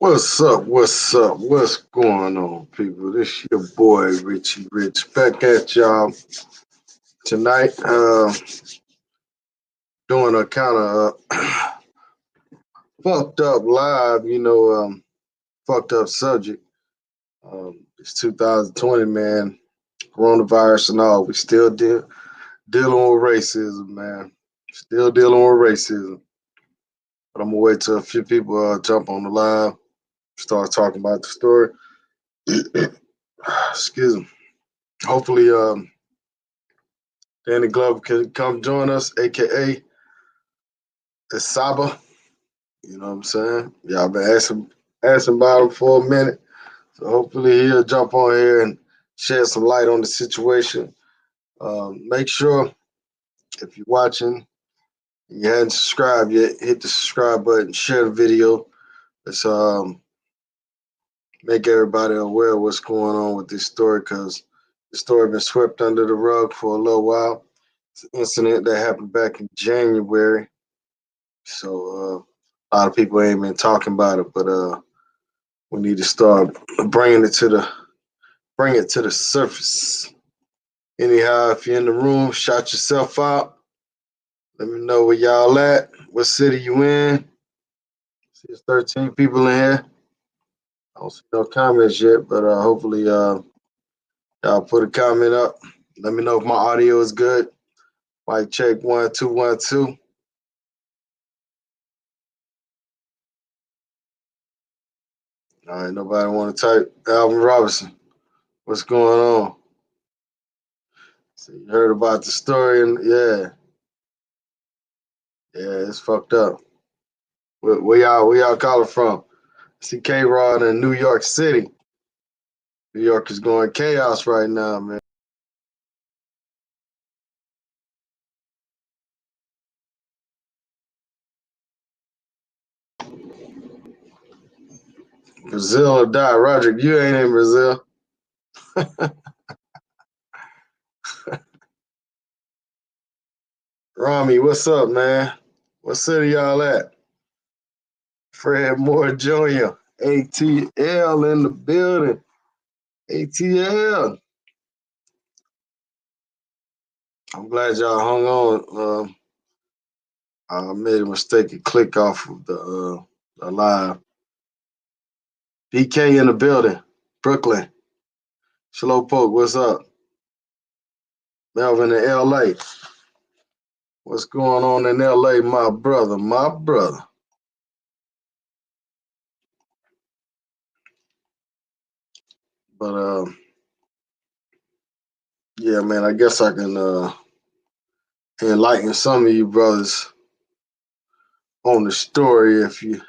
What's up? What's up? What's going on, people? This your boy Richie Rich back at y'all tonight. Doing a kind of fucked up live, fucked up subject. It's 2020, man. Coronavirus and all. We still dealing with racism, man. Still dealing with racism. But I'm gonna wait till a few people jump on the live, start talking about the story. Excuse me. Hopefully, Danny Glover can come join us, aka the Saba. You know what I'm saying? Y'all been asking about him for a minute. So hopefully he'll jump on here and shed some light on the situation. Make sure if you're watching and you hadn't subscribed yet, hit the subscribe button, share the video. Let's make everybody aware of what's going on with this story, because the story been swept under the rug for a little while. It's an incident that happened back in January. So a lot of people ain't been talking about it, but we need to start bringing it to the surface. Anyhow, if you're in the room, shout yourself out. Let me know where y'all at. What city you in? See, there's 13 people in here. I don't see no comments yet, but hopefully y'all put a comment up. Let me know if my audio is good. Mic check 1 2 1 2. All right, nobody want to type. Alvin Robinson, what's going on? So you heard about the story, and yeah, it's fucked up. Where y'all calling from? See K-Rod in New York City. New York is going chaos right now, man. Brazil or die. Roger, you ain't in Brazil. Rami, what's up, man? What city y'all at? Fred Moore Jr., ATL in the building. ATL. I'm glad y'all hung on. I made a mistake and click off of the live. BK in the building. Brooklyn. Slowpoke, what's up? Melvin in LA. What's going on in LA, my brother? But yeah, man, I guess I can enlighten some of you brothers on the story if you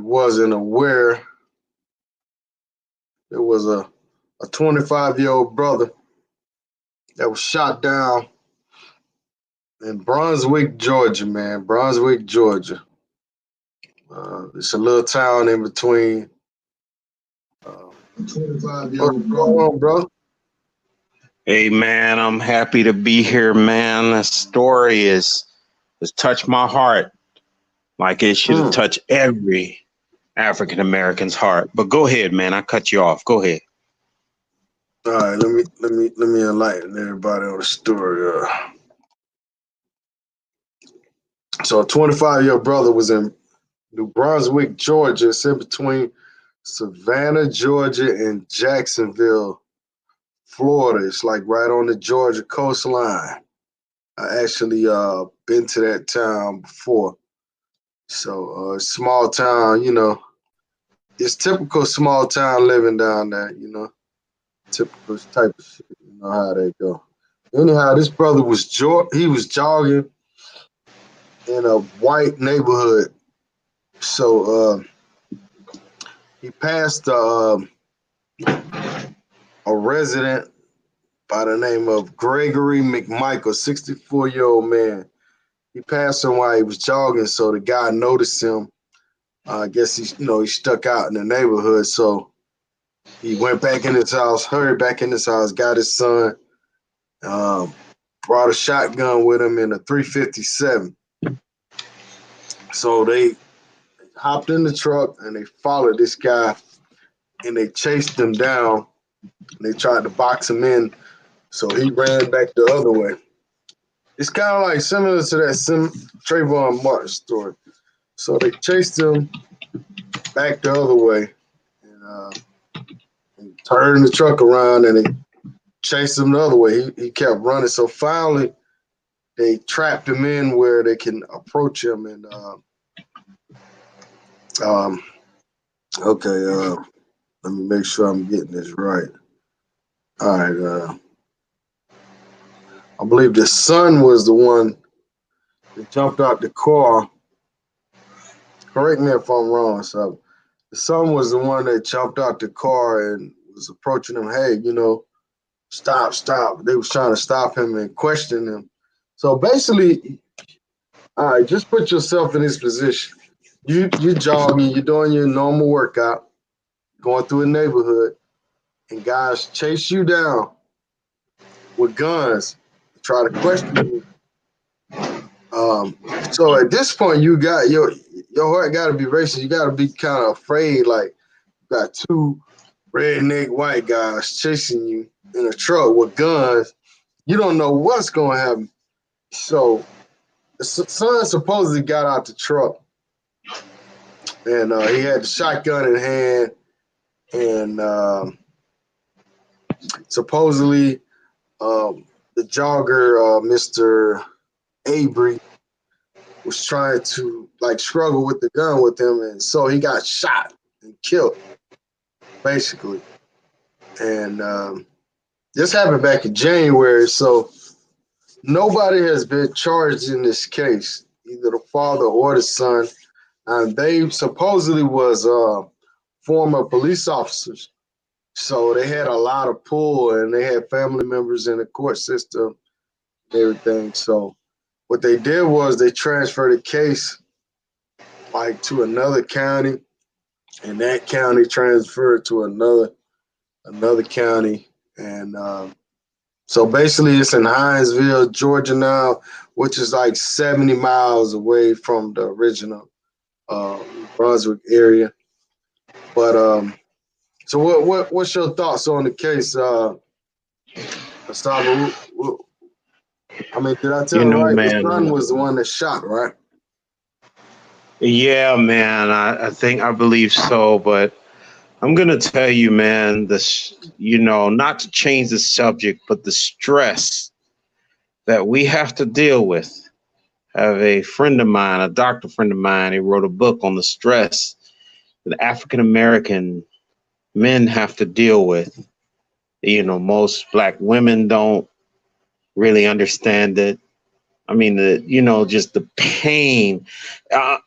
wasn't aware. There was a 25-year-old brother that was shot down in Brunswick, Georgia, man. Brunswick, Georgia. It's a little town in between. 25-year-old brother. Bro? Hey, man, I'm happy to be here, man. The story has touched my heart like it should have touched every African American's heart. But go ahead, man. I cut you off. Go ahead. All right, let me enlighten everybody on the story. So a 25-year-old brother was in New Brunswick, Georgia. It's in between Savannah, Georgia, and Jacksonville, Florida. It's like right on the Georgia coastline. I actually been to that town before. So small town, it's typical small town living down there, typical type of shit. You know how they go. Anyhow, this brother was jogging in a white neighborhood. So he passed a resident by the name of Gregory McMichael, 64-year-old man. He passed him while he was jogging, so the guy noticed him. I guess he stuck out in the neighborhood, so he went back in his house, hurried back in his house, got his son, brought a shotgun with him in a 357. So they hopped in the truck and they followed this guy and they chased him down and they tried to box him in. So he ran back the other way. It's kind of like similar to that Tayvon Martin story. So they chased him back the other way and turned the truck around and they chased him the other way. He kept running. So finally, they trapped him in where they can approach him. And let me make sure I'm getting this right. All right. I believe the son was the one that jumped out the car. Correct me if I'm wrong. So the son was the one that jumped out the car and was approaching him. Hey, stop. They was trying to stop him and question him. So basically, all right, just put yourself in this position. You're jogging, you're doing your normal workout, going through a neighborhood, and guys chase you down with guns to try to question you. So at this point, you got your heart got to be racing. You got to be kind of afraid, like you got two redneck white guys chasing you in a truck with guns. You don't know what's going to happen. So the son supposedly got out the truck, and he had the shotgun in hand, and supposedly the jogger, Mr. Avery, was trying to struggle with the gun with him, and so he got shot and killed, basically. And this happened back in January, so nobody has been charged in this case, either the father or the son. And they supposedly was former police officers, so they had a lot of pull, and they had family members in the court system and everything. So what they did was they transferred the case to another county, and that county transferred to another county. And so basically it's in Hinesville, Georgia now, which is 70 miles away from the original Brunswick area. But so what's your thoughts on the case, Asaba? I mean, did I tell you right? Man, The son was the one that shot, right? Yeah, man. I believe so, but I'm gonna tell you, man, not to change the subject, but the stress that we have to deal with. I have a friend of mine, a doctor friend of mine, he wrote a book on the stress that African American men have to deal with. Most Black women don't really understand it. I mean, just the pain.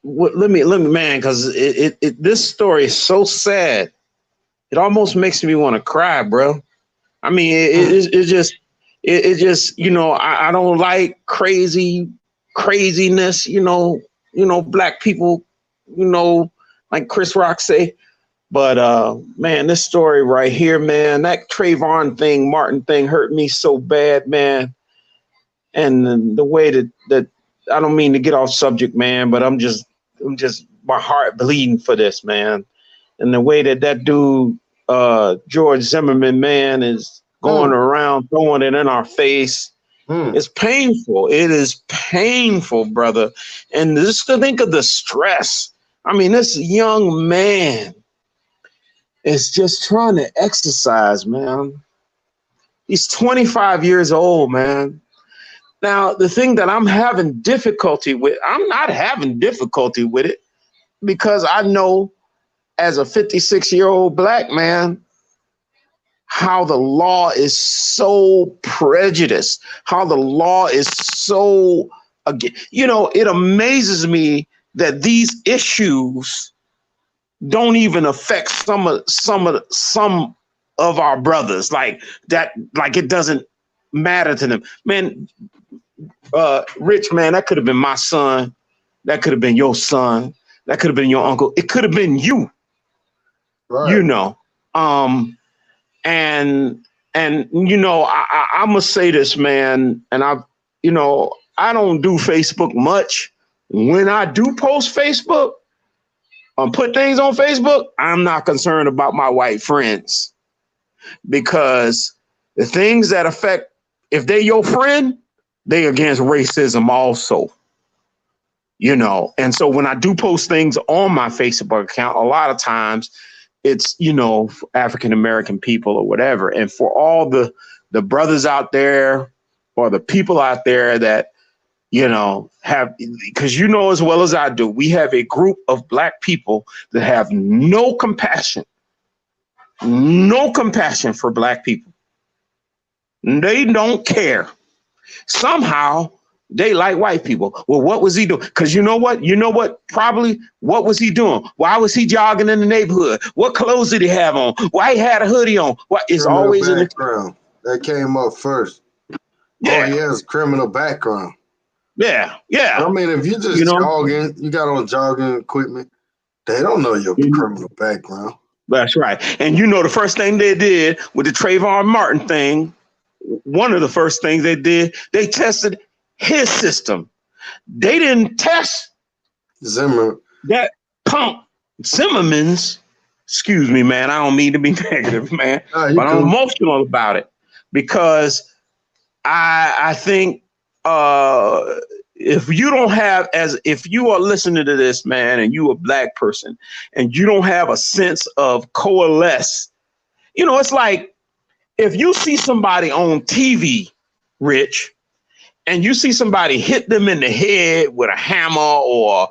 Let me, man, because this story is so sad. It almost makes me want to cry, bro. I mean, it just, I don't like craziness. Black people, like Chris Rock say. But man, this story right here, man, that Tayvon Martin thing hurt me so bad, man. And the way that I don't mean to get off subject, man, but I'm just my heart bleeding for this, man. And the way that dude, George Zimmerman, man, is going around throwing it in our face. It's painful. It is painful, brother. And just to think of the stress. I mean, this young man is just trying to exercise, man. He's 25 years old, man. Now, the thing that I'm having difficulty with, I'm not having difficulty with it because I know as a 56-year-old Black man, how the law is so prejudiced, how the law is so, it amazes me that these issues don't even affect some of our brothers like that, like it doesn't matter to them. Man, Rich, man, that could have been my son. That could have been your son. That could have been your uncle. It could have been you. Right. And I must say this, man, and I don't do Facebook much. When I do post Facebook, put things on Facebook, I'm not concerned about my white friends, because the things that affect, if they're your friend, they against racism also, you know. And so when I do post things on my Facebook account, a lot of times it's, you know, African American people or whatever. And for all the brothers out there or the people out there that, you know, have, because you know as well as I do, we have a group of Black people that have no compassion for Black people. They don't care. Somehow they like white people. Well, what was he doing? Because you know what? Probably what was he doing? Why was he jogging in the neighborhood? What clothes did he have on? Why he had a hoodie on? What is always in the background that came up first. Yeah. Oh, he has a criminal background. Yeah. I mean, if you just jogging, you got on jogging equipment, they don't know your criminal background. That's right. And you know, the first thing they did with the Tayvon Martin thing, one of the first things they did, they tested his system. They didn't test that punk Zimmerman's. Excuse me, man. I don't mean to be negative, man, but I'm emotional about it, because I think if you don't have, if you are listening to this, man, and you a Black person and you don't have a sense of coalesce, you know, it's like if you see somebody on TV, Rich, and you see somebody hit them in the head with a hammer, or,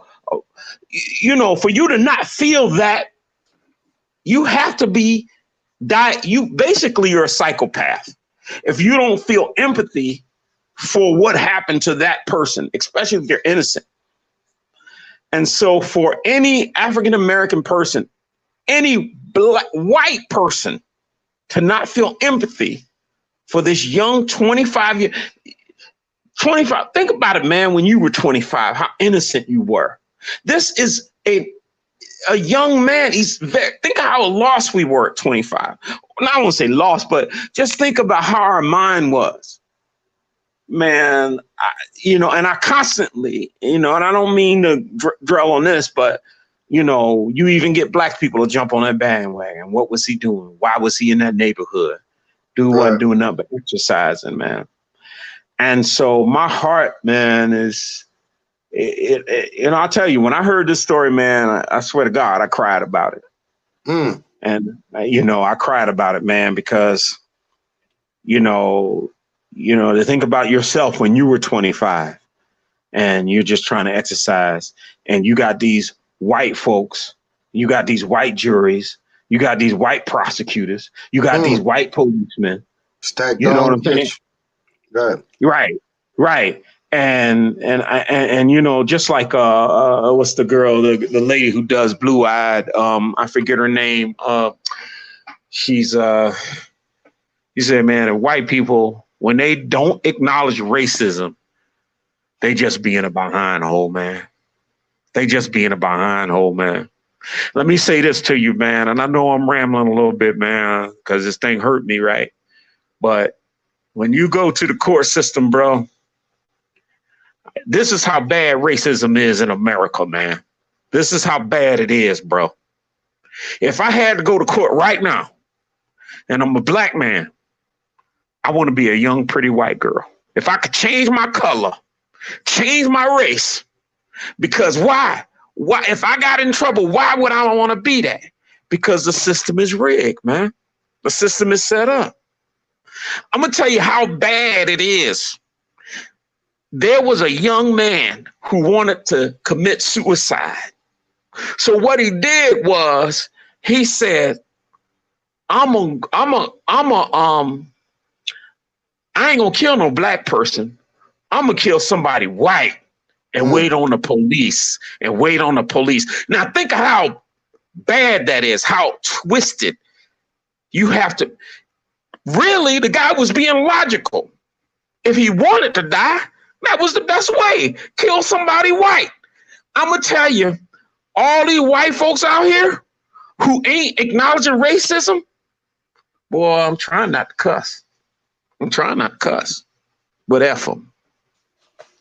you know, for you to not feel that, you have to be you're a psychopath. If you don't feel empathy for what happened to that person, especially if they're innocent. And so for any African-American person, any white person, to not feel empathy for this young 25, think about it, man, when you were 25, how innocent you were. This is a young man. Think how lost we were at 25. Well, I won't say lost, but just think about how our mind was. Man, you know, and I constantly, you know, and I don't mean to dwell on this, but, you know, you even get Black people to jump on that bandwagon. What was he doing? Why was he in that neighborhood? Wasn't doing nothing but exercising, man. And so my heart, man, is, you know, I'll tell you, when I heard this story, man, I swear to God, I cried about it. And, you know, I cried about it, man, because, you know, to think about yourself when you were 25 and you're just trying to exercise, and you got these white folks, you got these white juries, you got these white prosecutors, you got these white policemen. Stacked, you know what I'm saying? Right. And you know, just like what's the girl, the lady who does Blue Eyed, I forget her name. She's you said, man, white people, when they don't acknowledge racism, they just be in a behind hole, man. They just be in a behind hole, man. Let me say this to you, man, and I know I'm rambling a little bit, man, because this thing hurt me, right? But when you go to the court system, bro, this is how bad racism is in America, man. This is how bad it is, bro. If I had to go to court right now, and I'm a Black man, I want to be a young, pretty white girl. If I could change my color, change my race, because why? Why? If I got in trouble, why would I want to be that? Because the system is rigged, man. The system is set up. I'm going to tell you how bad it is. There was a young man who wanted to commit suicide. So what he did was he said, I ain't gonna kill no Black person. I'm gonna kill somebody white and wait on the police Now think of how bad that is, how twisted. You have to, really, the guy was being logical. If he wanted to die, that was the best way. Kill somebody white. I'm gonna tell you, all these white folks out here who ain't acknowledging racism, boy, I'm trying not to cuss. But F them.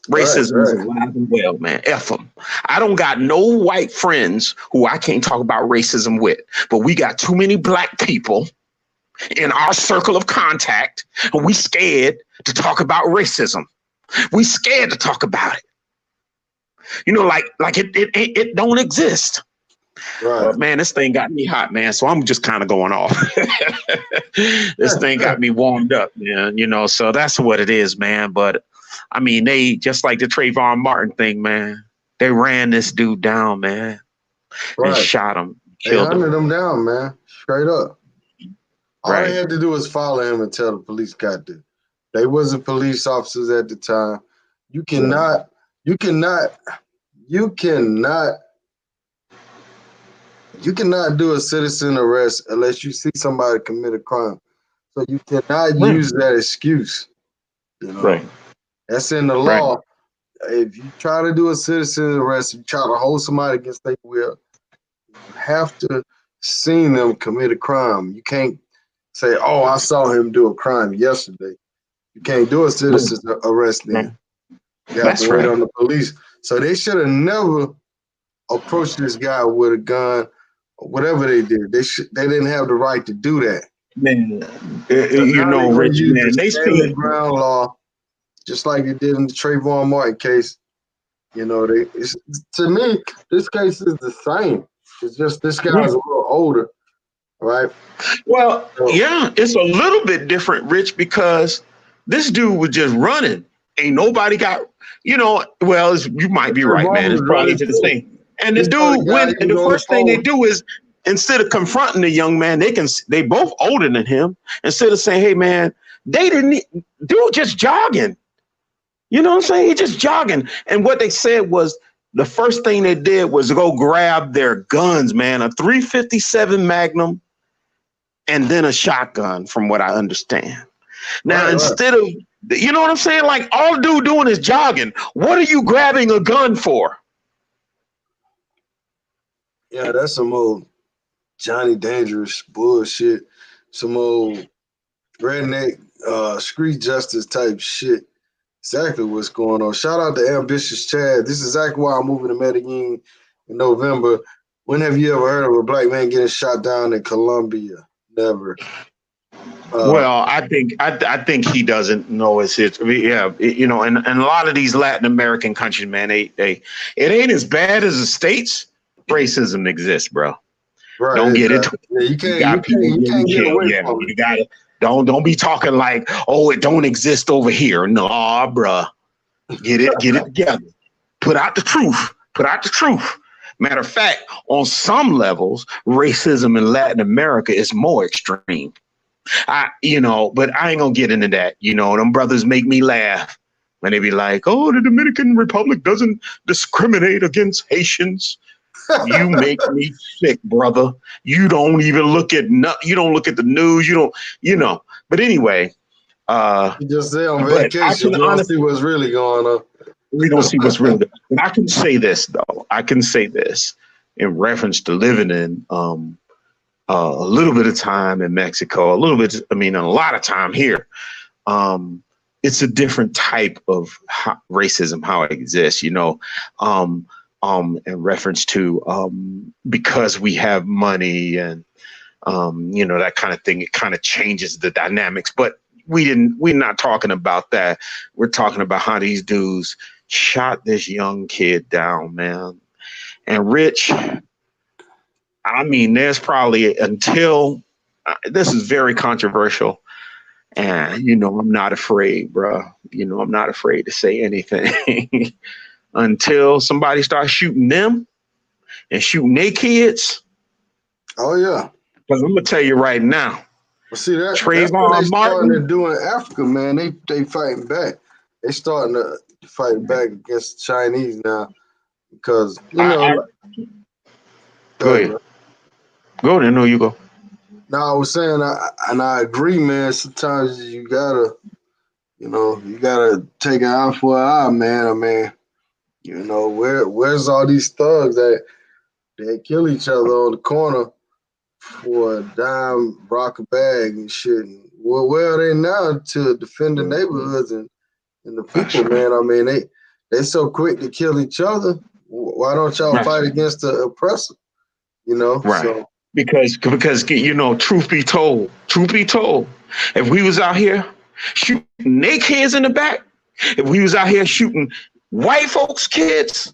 Racism is alive and well, man. F them. I don't got no white friends who I can't talk about racism with, but we got too many black people in our circle of contact, and we scared to talk about racism. We scared to talk about it. You know, like it don't exist. Right. But man, this thing got me hot, man. So I'm just kind of going off. This thing got me warmed up, man. You know, so that's what it is, man. But I mean, they just like the Tayvon Martin thing, man. They ran this dude down, man, and shot him, killed him. They hunted him down, man. Straight up. All Right. they had to do was follow him until the police got there. They wasn't police officers at the time. You cannot do a citizen arrest unless you see somebody commit a crime. So you cannot use that excuse. You know? Right. That's in the law. If you try to do a citizen arrest, you try to hold somebody against their will, you have to see them commit a crime. You can't say, "Oh, I saw him do a crime yesterday." You can't do a citizen arrest then. You have to wait on the police. So they should have never approached this guy with a gun or whatever they did. They didn't have the right to do that. Man, you know, Rich, man, they see ground law, just like it did in the Tayvon Martin case. You know, to me, this case is the same. It's just this guy's a little older, right? Well, yeah, it's a little bit different, Rich, because this dude was just running. Ain't nobody got, you know, well, you might be right, man. It's probably the same. And the dude went, and the first thing they do is, instead of confronting the young man, they both older than him. Instead of saying, "Hey, man, dude just jogging." You know what I'm saying? He just jogging. And what they said was, the first thing they did was go grab their guns, man, a .357 Magnum and then a shotgun, from what I understand. Now, instead of, you know what I'm saying? Like, all dude doing is jogging. What are you grabbing a gun for? Yeah, that's some old Johnny Dangerous bullshit. Some old redneck street justice type shit. Exactly what's going on. Shout out to Ambitious Chad. This is exactly why I'm moving to Medellin in November. When have you ever heard of a black man getting shot down in Colombia? Never. Well, I think he doesn't know it's you know, and a lot of these Latin American countries, man, it ain't as bad as the States. Racism exists, bro. Right, don't get it. Yeah, you can't get away from it. You got it. Don't be talking like, "Oh, it don't exist over here." No, bro. Get it together. Put out the truth. Matter of fact, on some levels, racism in Latin America is more extreme. But I ain't gonna get into that. You know, them brothers make me laugh when they be like, "Oh, the Dominican Republic doesn't discriminate against Haitians." You make me sick, brother. You don't even look at you don't look at the news. You don't, you know. But anyway, you just say on vacation, we don't see what's really going on. We don't see what's really. And I can say this though. I can say this in reference to living in a little bit of time in Mexico, a lot of time here. It's a different type of racism, how it exists, you know. In reference to because we have money and you know, that kind of thing, it kind of changes the dynamics. But we're not talking about that. We're talking about how these dudes shot this young kid down, man. And Rich, I mean, there's probably until this is very controversial. And, you know, I'm not afraid, bro. You know, I'm not afraid to say anything. Until somebody starts shooting them and shooting their kids. Oh, yeah. Because I'm going to tell you right now. Well, see, that's what they starting to do in Africa, man. They fighting back. They starting to fight back against the Chinese now. Because, you know. Go ahead. Go ahead. No, you go. No, I was saying, I agree, man. Sometimes you gotta take an eye for an eye, man. I mean, you know, where's all these thugs that they kill each other on the corner for a dime, rock a bag and shit? And where are they now to defend the neighborhoods and the people, man? I mean, they so quick to kill each other. Why don't y'all fight against the oppressor? You know, right? So Because truth be told, if we was out here shooting their kids in the back, if we was out here shooting white folks' kids,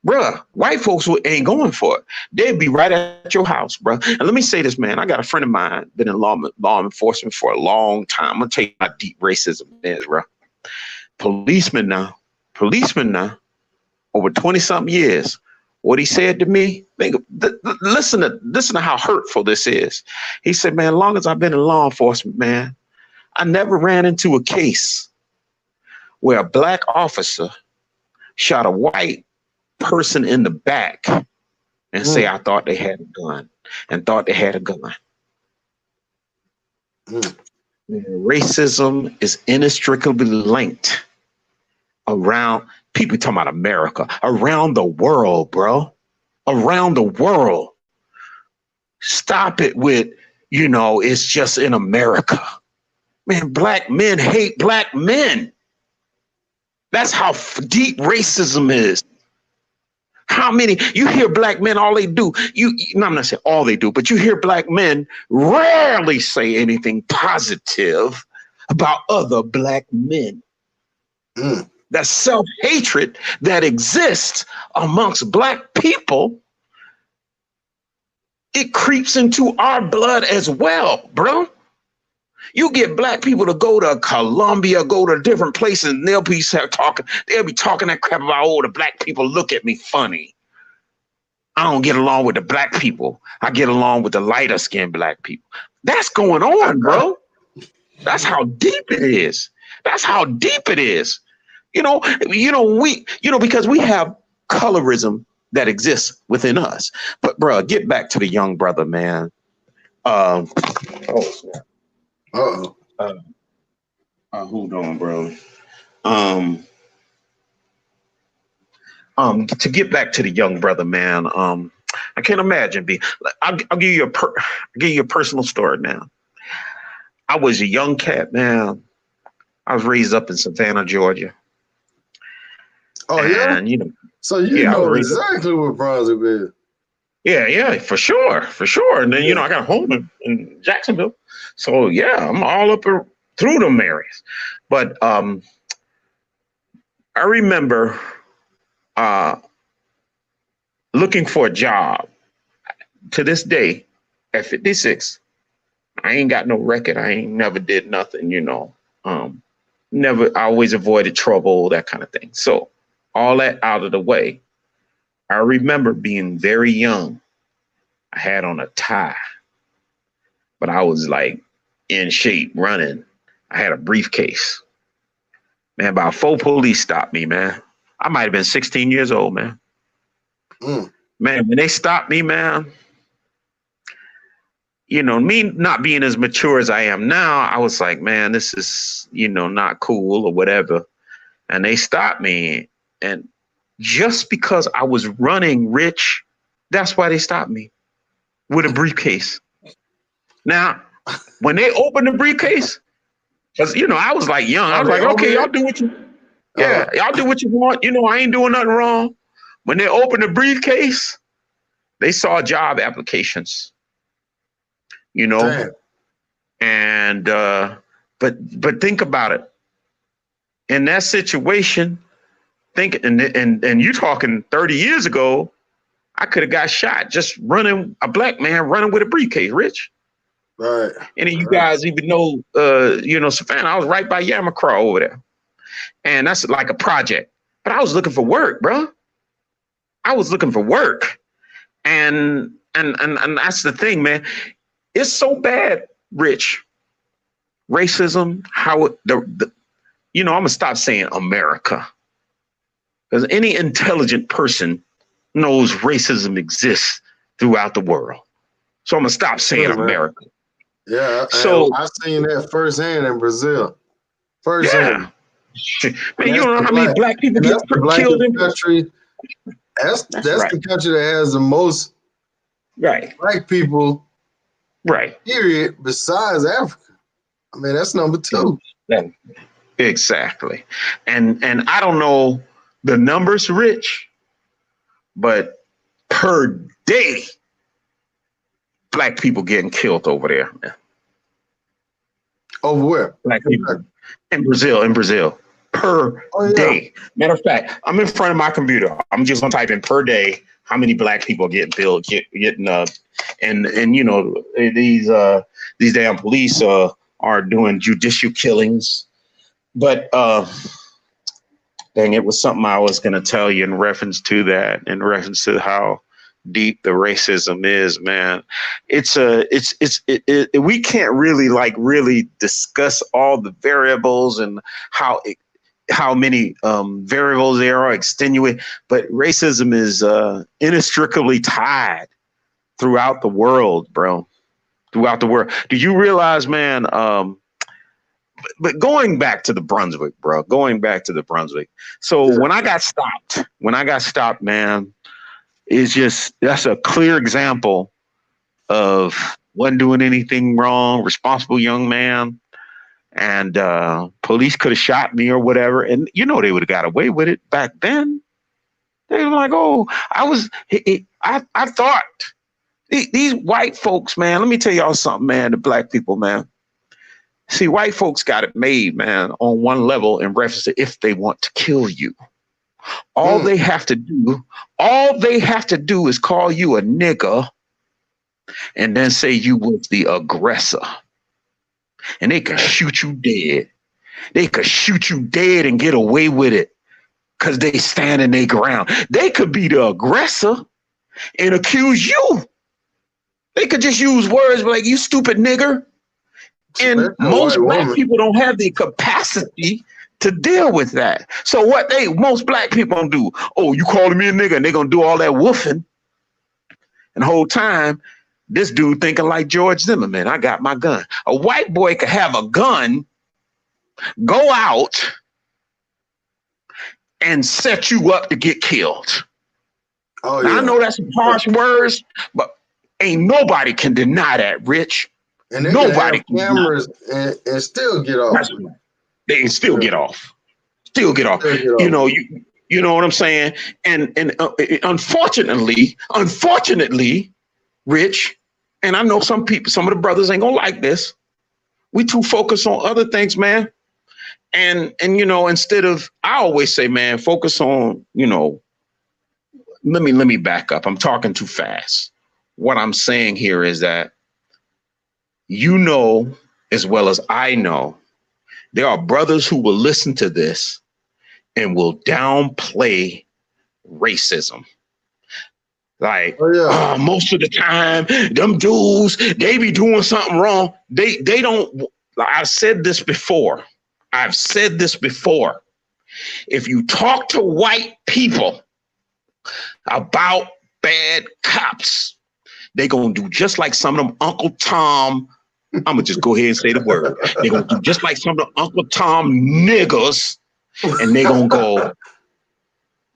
bruh, white folks ain't going for it. They'd be right at your house, bruh. And let me say this, man. I got a friend of mine been in law enforcement for a long time. I'm gonna tell you how deep racism is, bruh. Policeman now, over 20-something years. What he said to me, listen to how hurtful this is. He said, man, as long as I've been in law enforcement, man, I never ran into a case where a black officer shot a white person in the back and say, I thought they had a gun and thought they had a gun. Racism is inextricably linked around people talking about America, around the world, bro, around the world. Stop it with, it's just in America. Man, black men hate black men. That's how deep racism is. How many, you hear black men, all they do, I'm not saying all they do, but you hear black men rarely say anything positive about other black men. That self-hatred that exists amongst black people, it creeps into our blood as well, bro. You get black people to go to Colombia, go to different places, and they'll be talking that crap about, the black people look at me funny. I don't get along with the black people. I get along with the lighter skinned black people. That's going on, bro. That's how deep it is. That's how deep it is. Because we have colorism that exists within us. But bro, get back to the young brother, man. Hold on, bro. To get back to the young brother, man. I can't imagine being. I'll give you a personal story, man. I was a young cat, man. I was raised up in Savannah, Georgia. Oh, and, yeah? So you know exactly what Brunswick is. Yeah, for sure. And then, I got home in Jacksonville. So, yeah, I'm all up through them areas. But I remember looking for a job. To this day, at 56, I ain't got no record. I ain't never did nothing, I always avoided trouble, that kind of thing. So all that out of the way, I remember being very young. I had on a tie, but I was like in shape running. I had a briefcase. Man, about 4 police stopped me, man. I might have been 16 years old, man. Man, when they stopped me, man, me not being as mature as I am now, I was like, man, this is, not cool or whatever. And they stopped me. And just because I was running, Rich, that's why they stopped me with a briefcase. Now, when they opened the briefcase, because, I was like young. I was like, okay, y'all do what you, y'all do what you want. I ain't doing nothing wrong. When they opened the briefcase, they saw job applications. Damn. And but think about it. In that situation, and you talking 30 years ago, I could have got shot just running, a black man running with a briefcase, Rich. Right. And then you guys even know, Savannah, I was right by Yamacraw over there. And that's like a project. But I was looking for work, bro. I was looking for work. And that's the thing, man. It's so bad, Rich. Racism, how I'm gonna stop saying America. Because any intelligent person knows racism exists throughout the world. So I'm gonna stop saying America. Yeah, so I seen that firsthand in Brazil. Firsthand. Man, you don't know how many black people get killed in country. That's the country that has the most black people. Right. Period. Besides Africa. I mean, that's number 2. Exactly. And I don't know the numbers, Rich, but per day, black people getting killed over there, man. Over where? Black people in Brazil, per day. Matter of fact, I'm in front of my computer. I'm just gonna type in per day how many black people getting killed, and you know these damn police are doing judicial killings. But dang, it was something I was gonna tell you in reference to that, in reference to how deep the racism is, man. We can't really discuss all the variables and how many variables there are extenuate, but racism is inextricably tied throughout the world, bro. Throughout the world. Do you realize, man? But going back to the Brunswick, bro. Going back to the Brunswick. So when I got stopped, man, that's a clear example of wasn't doing anything wrong, responsible young man, and police could have shot me or whatever, and you know they would have got away with it back then. They were like, "Oh, I thought these white folks, man. Let me tell y'all something, man. The black people, man. See, white folks got it made, man, on one level in reference to if they want to kill you." All they have to do is call you a nigger and then say you was the aggressor. And they could shoot you dead. They could shoot you dead and get away with it because they stand in their ground. They could be the aggressor and accuse you. They could just use words like, you stupid nigger. And most black people don't have the capacity to deal with that. So what most black people gonna do? Oh, you calling me a nigga, and they're gonna do all that woofing. And the whole time, this dude thinking like George Zimmerman, I got my gun. A white boy could have a gun, go out, and set you up to get killed. Oh, yeah. Now, I know that's some harsh words, but ain't nobody can deny that, Rich. And nobody can cameras and still get off. That's right. They can still get off. Still get off. You know, you know what I'm saying? And unfortunately, Rich, and I know some of the brothers ain't gonna like this. We too focused on other things, man. And you know, instead of, I always say, man, focus on, you know, let me back up. I'm talking too fast. What I'm saying here is that, you know, as well as I know, there are brothers who will listen to this and will downplay racism. Like, most of the time, them dudes, they be doing something wrong. They don't, I've said this before. If you talk to white people about bad cops, they gonna do just like some of them Uncle Tom. I'm gonna just go ahead and say the word. They're gonna do just like some of the Uncle Tom niggas, and they gonna go.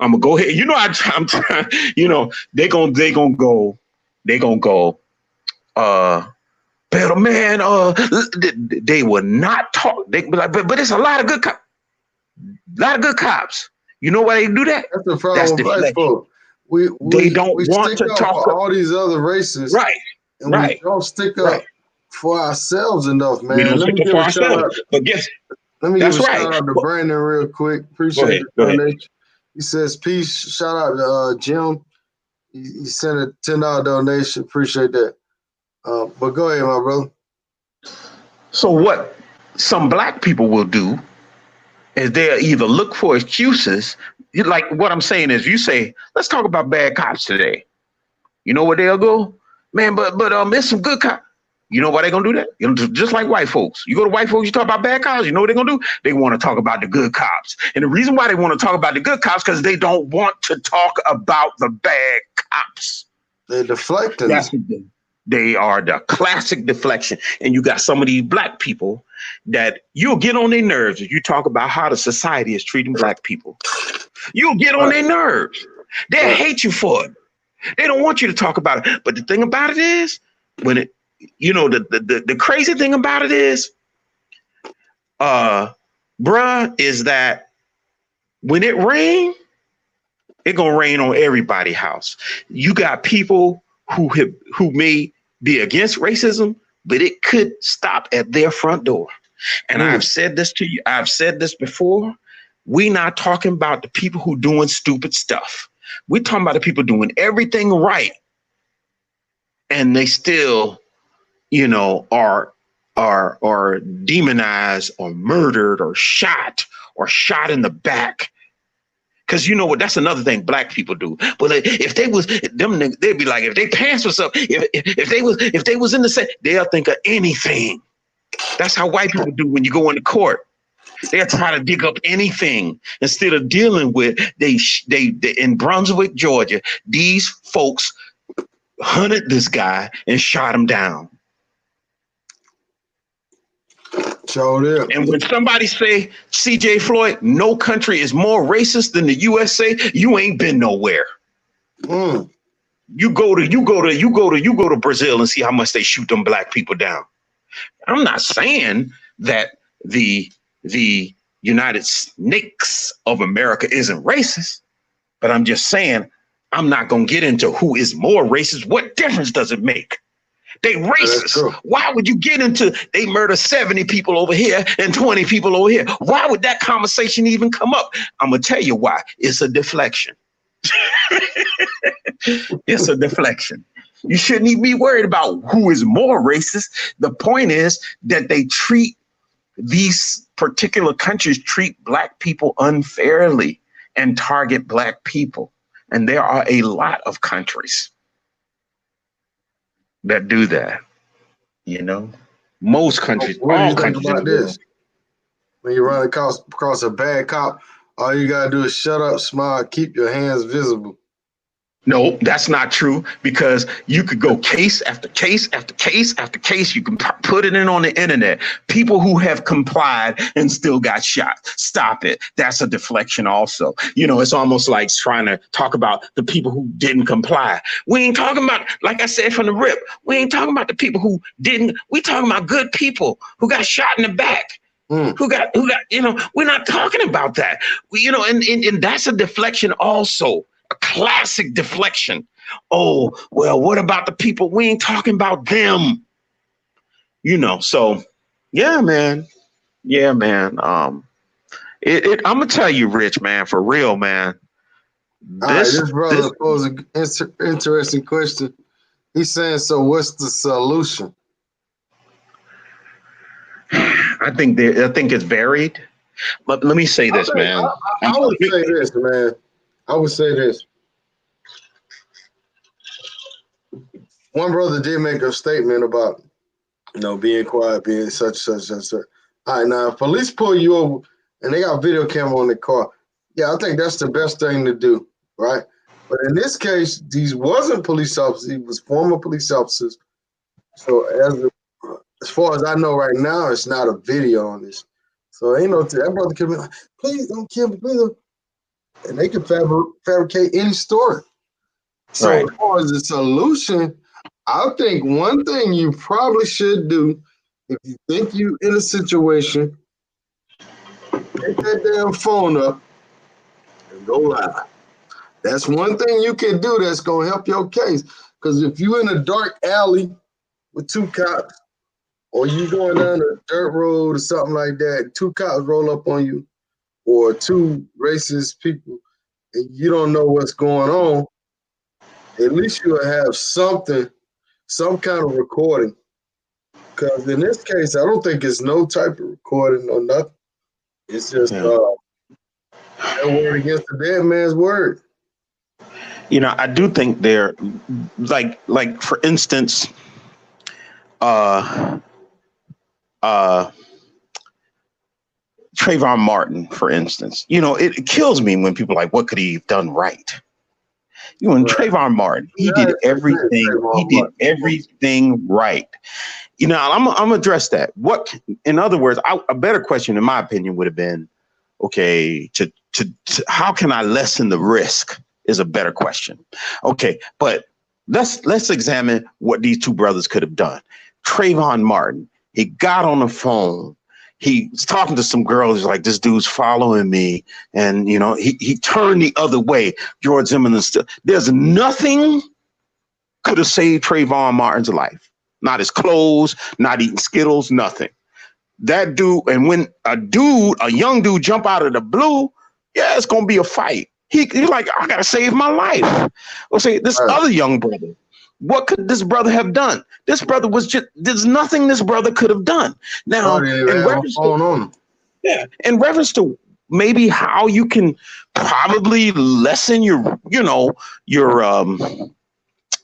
I'm gonna go ahead. You know, I'm trying. You know, they gonna go. But man, they will not talk. They be like, but it's a lot of good cops. You know why they do that? That's the problem with black folks. They don't want to talk for all these other races, right? And we don't stick up for ourselves enough, man. Let me give a shout out. Let me give a shout out to Brandon real quick. Appreciate the donation. He says, peace. Shout out to Jim. He sent a $10 donation. Appreciate that. But go ahead, my brother. So what some black people will do is they'll either look for excuses. Like what I'm saying is, you say, let's talk about bad cops today. You know where they'll go? Man, but there's some good cops. You know why they're gonna do that? You know, just like white folks. You go to white folks, you talk about bad cops, you know what they're gonna do? They want to talk about the good cops. And the reason why they want to talk about the good cops, because they don't want to talk about the bad cops. They're deflecting. They are the classic deflection. And you got some of these black people that you'll get on their nerves if you talk about how the society is treating black people. You'll get on their nerves. They'll hate you for it. They don't want you to talk about it. But the thing about it is, when it, you know, the crazy thing about it is, bruh, is that when it rains, it gonna rain on everybody's house. You got people who may be against racism, but it could stop at their front door. And I've said this to you. I've said this before. We're not talking about the people who doing stupid stuff. We're talking about the people doing everything right, and they still, are demonized or murdered or shot in the back. Because you know what? That's another thing black people do. But if they was them, they'd be like, if they pants was up, if they was in the same, they'll think of anything. That's how white people do when you go into court. They'll try to dig up anything instead of dealing with they in Brunswick, Georgia. These folks hunted this guy and shot him down. And when somebody say C.J. Floyd, no country is more racist than the USA, you ain't been nowhere. You go to Brazil and see how much they shoot them black people down. I'm not saying that the United Snakes of America isn't racist, but I'm just saying I'm not gonna get into who is more racist. What difference does it make? They racist. Why would you get into they murder 70 people over here and 20 people over here? Why would that conversation even come up? I'm gonna tell you why. It's a deflection. It's a deflection. You shouldn't even be worried about who is more racist. The point is that these particular countries treat black people unfairly and target black people. And there are a lot of countries that do that. Most countries. What do you think about this? When you run across a bad cop, all you gotta do is shut up, smile, keep your hands visible. No, that's not true, because you could go case after case after case after case. You can put it in on the internet. People who have complied and still got shot. Stop it. That's a deflection also. It's almost like trying to talk about the people who didn't comply. We ain't talking about, like I said from the rip, we ain't talking about the people who didn't. We talking about good people who got shot in the back. Who got, we're not talking about that. And that's a deflection also. A classic deflection. Oh, well, what about the people? We ain't talking about them. So yeah, man. I'm gonna tell you, Rich, man, for real, man. This brother posed an interesting question. He's saying, so what's the solution? I think it's varied. But let me say this, man. I would say this, man. I would say this. One brother did make a statement about, being quiet, being such. All right, now if police pull you over and they got video camera on their car, yeah, I think that's the best thing to do, right? But in this case, these wasn't police officers; he was former police officers. So as far as I know right now, it's not a video on this. So ain't that brother could be like, please don't kill me, please don't. And they can fabricate any story. So as far as the solution, I think one thing you probably should do, if you think you're in a situation, pick that damn phone up and go live. That's one thing you can do that's going to help your case. Because if you're in a dark alley with two cops, or you going down a dirt road or something like that, two cops roll up on you, or two racist people, and you don't know what's going on, at least you'll have some kind of recording. Because in this case, I don't think it's no type of recording or nothing. It's just their word against the dead man's word. I do think they're like for instance, Tayvon Martin, for instance. It kills me when people are like, what could he have done right? Tayvon Martin, he did everything. He did everything right. I'm gonna address that. In other words, a better question, in my opinion, would have been, okay, to how can I lessen the risk? Is a better question. Okay, but let's examine what these two brothers could have done. Tayvon Martin, he got on the phone. he's talking to some girls like, this dude's following me, and you know, he turned the other way. George Zimmerman. There's nothing could have saved Tayvon Martin's life. Not his clothes, not eating Skittles, nothing. That dude, and when a young dude jump out of the blue, yeah, it's gonna be a fight. He's like, I gotta save my life. We'll say this other young brother. What could this brother have done? This brother was there's nothing this brother could have done. Now, in reference to maybe how you can probably lessen your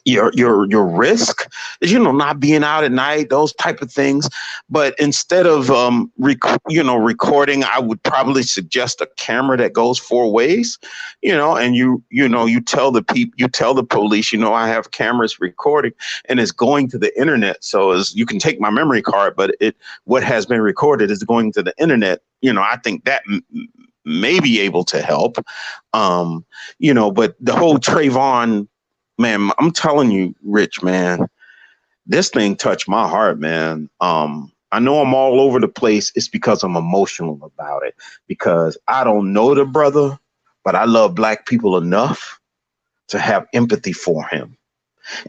risk is, you know, not being out at night, those type of things. But instead of recording, I would probably suggest a camera that goes 4 ways, you know, and you tell the police, you know, I have cameras recording, and it's going to the internet. So you can take my memory card, but what has been recorded is going to the internet. You know, I think that may be able to help. You know, but the whole Tayvon, man, I'm telling you, Rich, man, this thing touched my heart, man. I know I'm all over the place. It's because I'm emotional about it, because I don't know the brother, but I love black people enough to have empathy for him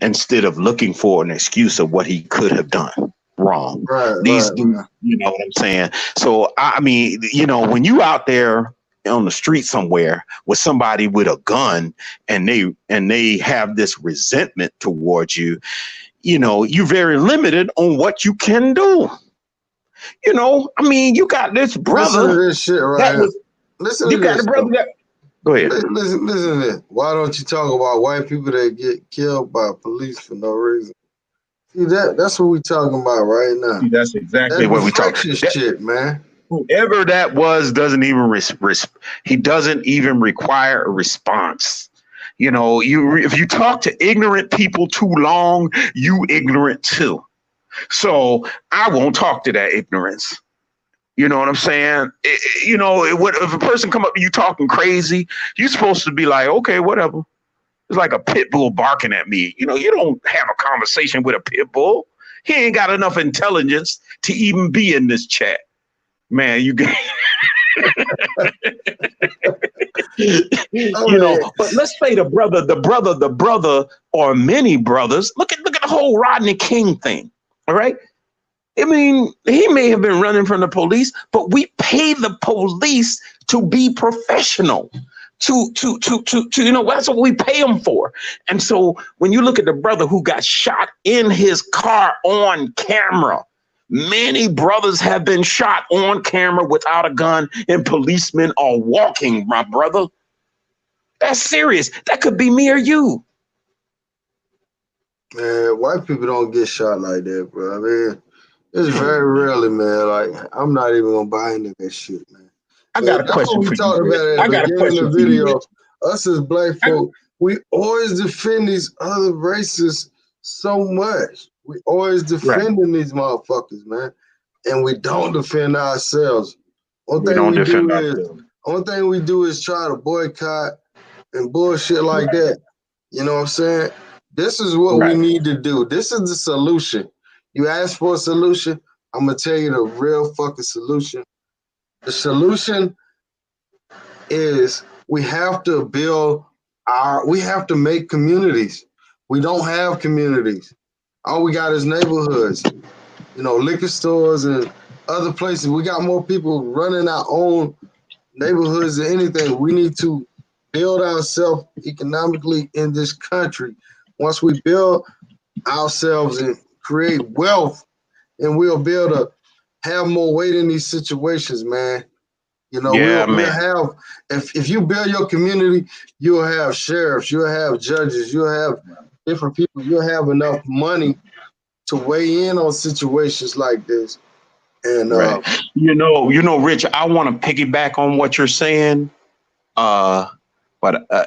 instead of looking for an excuse of what he could have done wrong. Dudes, you know what I'm saying? So, I mean, you know, when you out there on the street somewhere with somebody with a gun and they have this resentment towards you, you know, you're very limited on what you can do. You know, I mean, you got this brother. Listen to this shit right here. Listen to this. Go ahead. Listen to this. Why don't you talk about white people that get killed by police for no reason? See, that's what we talking about right now. See, that's exactly what we talking about. Shit, man. Whoever that was doesn't even he doesn't even require a response. You know, if you talk to ignorant people too long, you ignorant too. So I won't talk to that ignorance. You know what I'm saying? If a person come up to you talking crazy, you're supposed to be like, okay, whatever. It's like a pit bull barking at me. You know, you don't have a conversation with a pit bull. He ain't got enough intelligence to even be in this chat. Man, you get you know, but let's say the brother, or many brothers. Look at the whole Rodney King thing. All right. I mean, he may have been running from the police, but we pay the police to be professional. To you know, that's what we pay them for. And so when you look at the brother who got shot in his car on camera, many brothers have been shot on camera without a gun, and policemen are walking, my brother. That's serious. That could be me or you. Man, white people don't get shot like that, bro. I mean, it's very rarely, man. Like, I'm not even gonna buy into that shit, man. I got a question for you. I got a question for you. Us as black folk, we always defend these other races so much. We always defending these motherfuckers, man, and we don't defend ourselves. Only thing we do is try to boycott and bullshit like that. You know what I'm saying? This is what we need to do. This is the solution. You ask for a solution, I'm gonna tell you the real fucking solution. The solution is we have to make communities. We don't have communities. All we got is neighborhoods, you know, liquor stores and other places. We got more people running our own neighborhoods than anything. We need to build ourselves economically in this country. Once we build ourselves and create wealth, and we'll be able to have more weight in these situations, man. You know, we'll have, if you build your community, you'll have sheriffs, you'll have judges, you'll have different people, you'll have enough money to weigh in on situations like this. And you know, Rich, I want to piggyback on what you're saying. But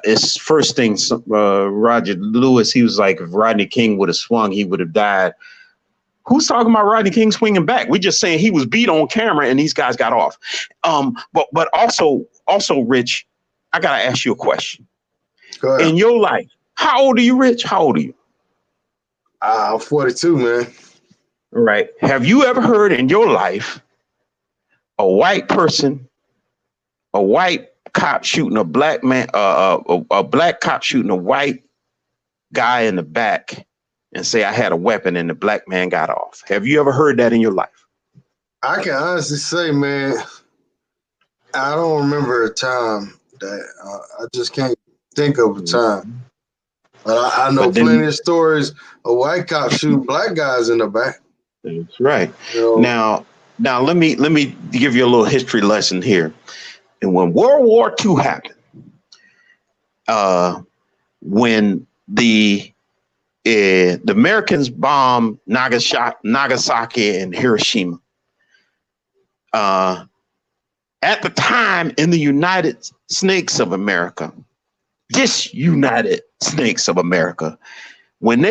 it's first thing, Roger Lewis, he was like, if Rodney King would have swung, he would have died. Who's talking about Rodney King swinging back? We're just saying he was beat on camera and these guys got off. But also, Rich, I got to ask you a question. Go ahead. In your life, how old are you, Rich? How old are you? I'm 42, man. Right. Have you ever heard in your life a white person, a white cop shooting a black man, a black cop shooting a white guy in the back and say, I had a weapon, and the black man got off. Have you ever heard that in your life? I can honestly say, man, I don't remember a time that I just can't think of a time. But I know plenty of stories of white cops shooting black guys in the back. That's right. You know? Now let me give you a little history lesson here. And when World War II happened, when the Americans bombed Nagasaki and Hiroshima, at the time in the United Snakes of America, disunited Snakes of America, when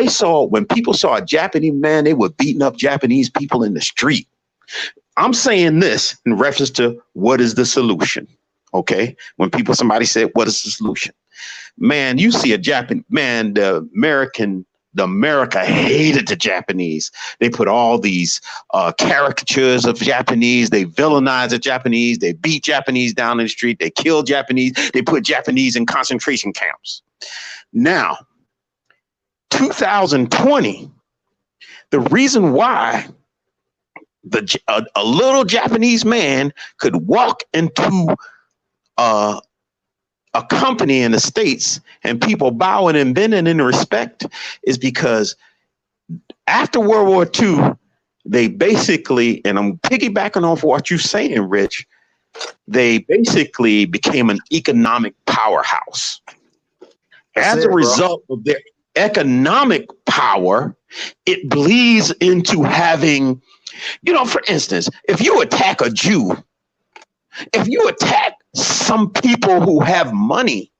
people saw a Japanese man, they were beating up Japanese people in the street. I'm saying this in reference to what is the solution. Okay. When somebody said, what is the solution? Man, you see a Japanese man, America hated the Japanese. They put all these caricatures of Japanese. They villainized the Japanese. They beat Japanese down in the street. They killed Japanese. They put Japanese in concentration camps. Now, 2020, the reason why a little Japanese man could walk into a company in the States and people bowing and bending in respect is because after World War II, they basically, and I'm piggybacking off what you're saying, Rich, they basically became an economic powerhouse. As a result of their economic power, it bleeds into having, for instance, if you attack a Jew, if you attack some people who have money,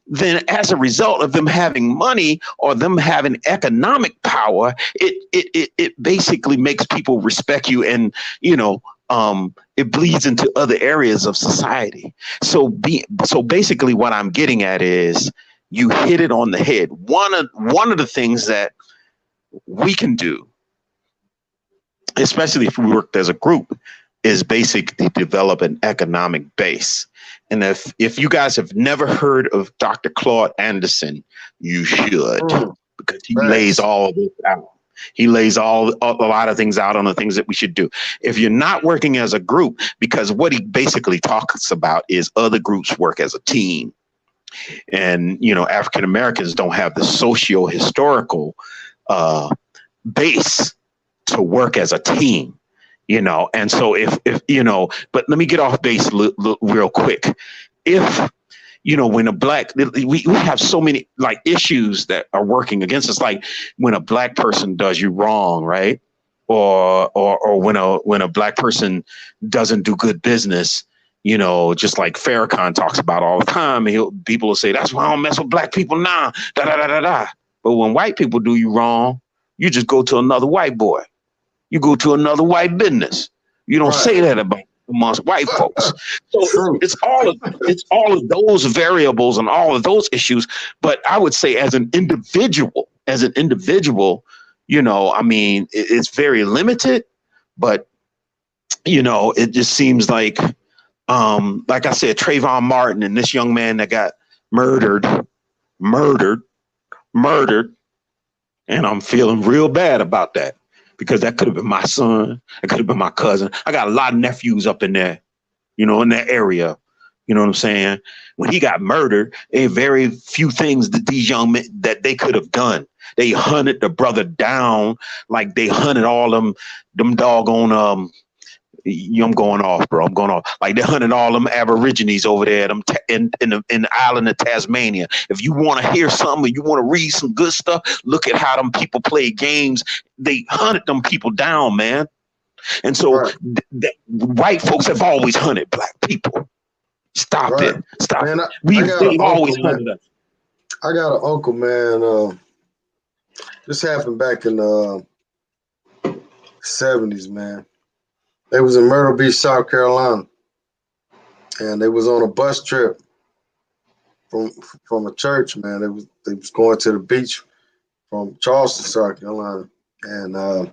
then as a result of them having money or them having economic power, it basically makes people respect you, and it bleeds into other areas of society. So basically what I'm getting at is you hit it on the head. One of the things that we can do, especially if we worked as a group, is basically develop an economic base. And if you guys have never heard of Dr. Claude Anderson, you should, because he lays all this out. He lays a lot of things out on the things that we should do. If you're not working as a group, because what he basically talks about is other groups work as a team. And, African Americans don't have the socio-historical base to work as a team. And so if but let me get off base real quick. If, when a black, we have so many like issues that are working against us, like when a black person does you wrong, right? Or when a black person doesn't do good business, just like Farrakhan talks about all the time, people will say, that's why I don't mess with black people now, da da da da da. But when white people do you wrong, you just go to another white boy. You go to another white business. You don't say that amongst white folks. So it's all of those variables and all of those issues. But I would say as an individual, it's very limited. But it just seems like I said, Tayvon Martin and this young man that got murdered, and I'm feeling real bad about that. Because that could have been my son. It could have been my cousin. I got a lot of nephews up in there, in that area. You know what I'm saying? When he got murdered, there are very few things that these young men that they could have done. They hunted the brother down like they hunted all them doggone I'm going off, bro. I'm going off. Like they hunted all them Aborigines over there in the island of Tasmania. If you want to hear something, you want to read some good stuff, look at how them people play games. They hunted them people down, man. And so white folks have always hunted black people. Stop it. Stop man, it. They always hunted us. I got an uncle, man. This happened back in the 70s, man. They was in Myrtle Beach, South Carolina, and they was on a bus trip from a church, man. They was going to the beach from Charleston, South Carolina, and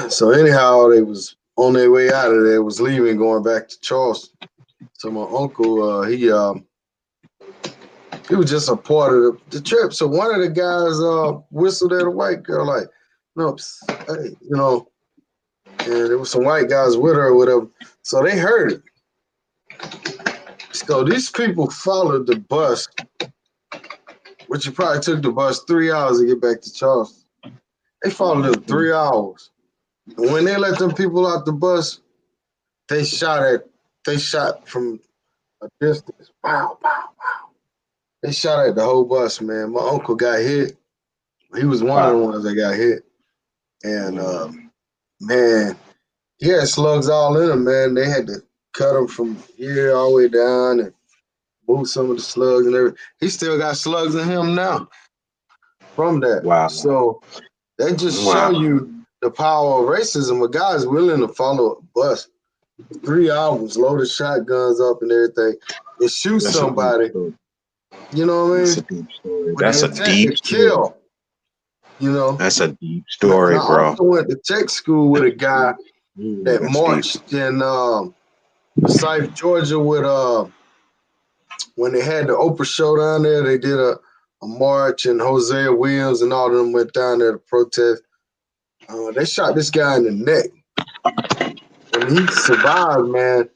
so anyhow, they was on their way out of there, was leaving, going back to Charleston. So my uncle, he was just a part of the trip. So one of the guys whistled at a white girl, like, no, hey, you know, and there was some white guys with her or whatever. So they heard it. So these people followed the bus, which it probably took the bus 3 hours to get back to Charleston. They followed them 3 hours. And when they let them people out the bus, they shot from a distance. Pow, pow, pow. They shot at the whole bus, man. My uncle got hit. He was one of the ones that got hit. And, man, he had slugs all in him, man. They had to cut him from here all the way down and move some of the slugs and everything. He still got slugs in him now from that. Wow. So they just show you the power of racism. A guy's willing to follow a bus 3 hours, loaded shotguns up and everything, and shoot somebody. You know what I mean? That's a deep story. Kill. You know? That's a deep story, bro. I also went to tech school with a guy that marched in Forsyth, Georgia with when they had the Oprah show down there, they did a march, and Hosea Williams and all of them went down there to protest. They shot this guy in the neck. And he survived, man.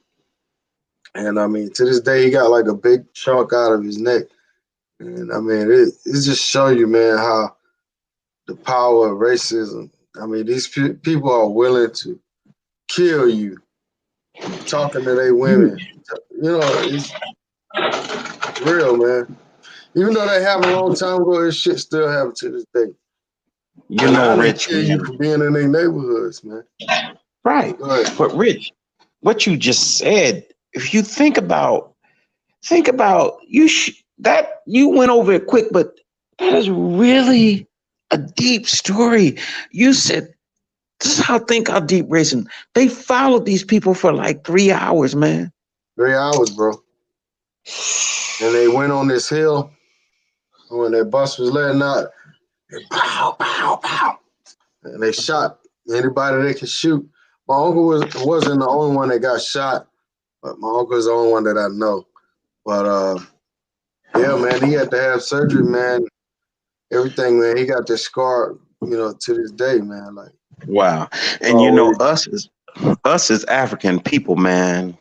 And I mean, to this day, he got like a big chunk out of his neck. And I mean, it just show you, man, how the power of racism. I mean, these people are willing to kill you, talking to their women. You know, it's real, man. Even though that happened a long time ago, this shit still happens to this day. You know, Rich, kill you for being in their neighborhoods, man. Right. But Rich, what you just said, if you think about that you went over it quick, but that is really a deep story. You said, this is how deep racism. They followed these people for like 3 hours, man. 3 hours, bro. And they went on this hill. When their bus was letting out, and pow, pow, pow. And they shot anybody they could shoot. My uncle wasn't the only one that got shot, but my uncle is the only one that I know. But yeah, man, he had to have surgery, man. Everything, man. He got this scar, you know, to this day, man. Like, wow. And you know, us as African people, man.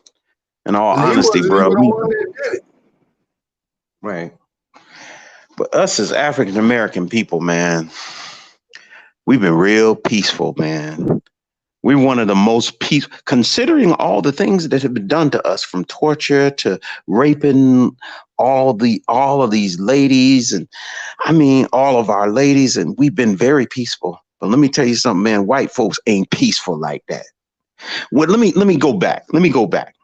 In all honesty, bro. Right. But us as African American people, man, we've been real peaceful, man. We're one of the most peaceful, considering all the things that have been done to us, from torture to raping all of these ladies, and I mean all of our ladies, and we've been very peaceful. But let me tell you something, man. White folks ain't peaceful like that. Well, let me go back. Let me go back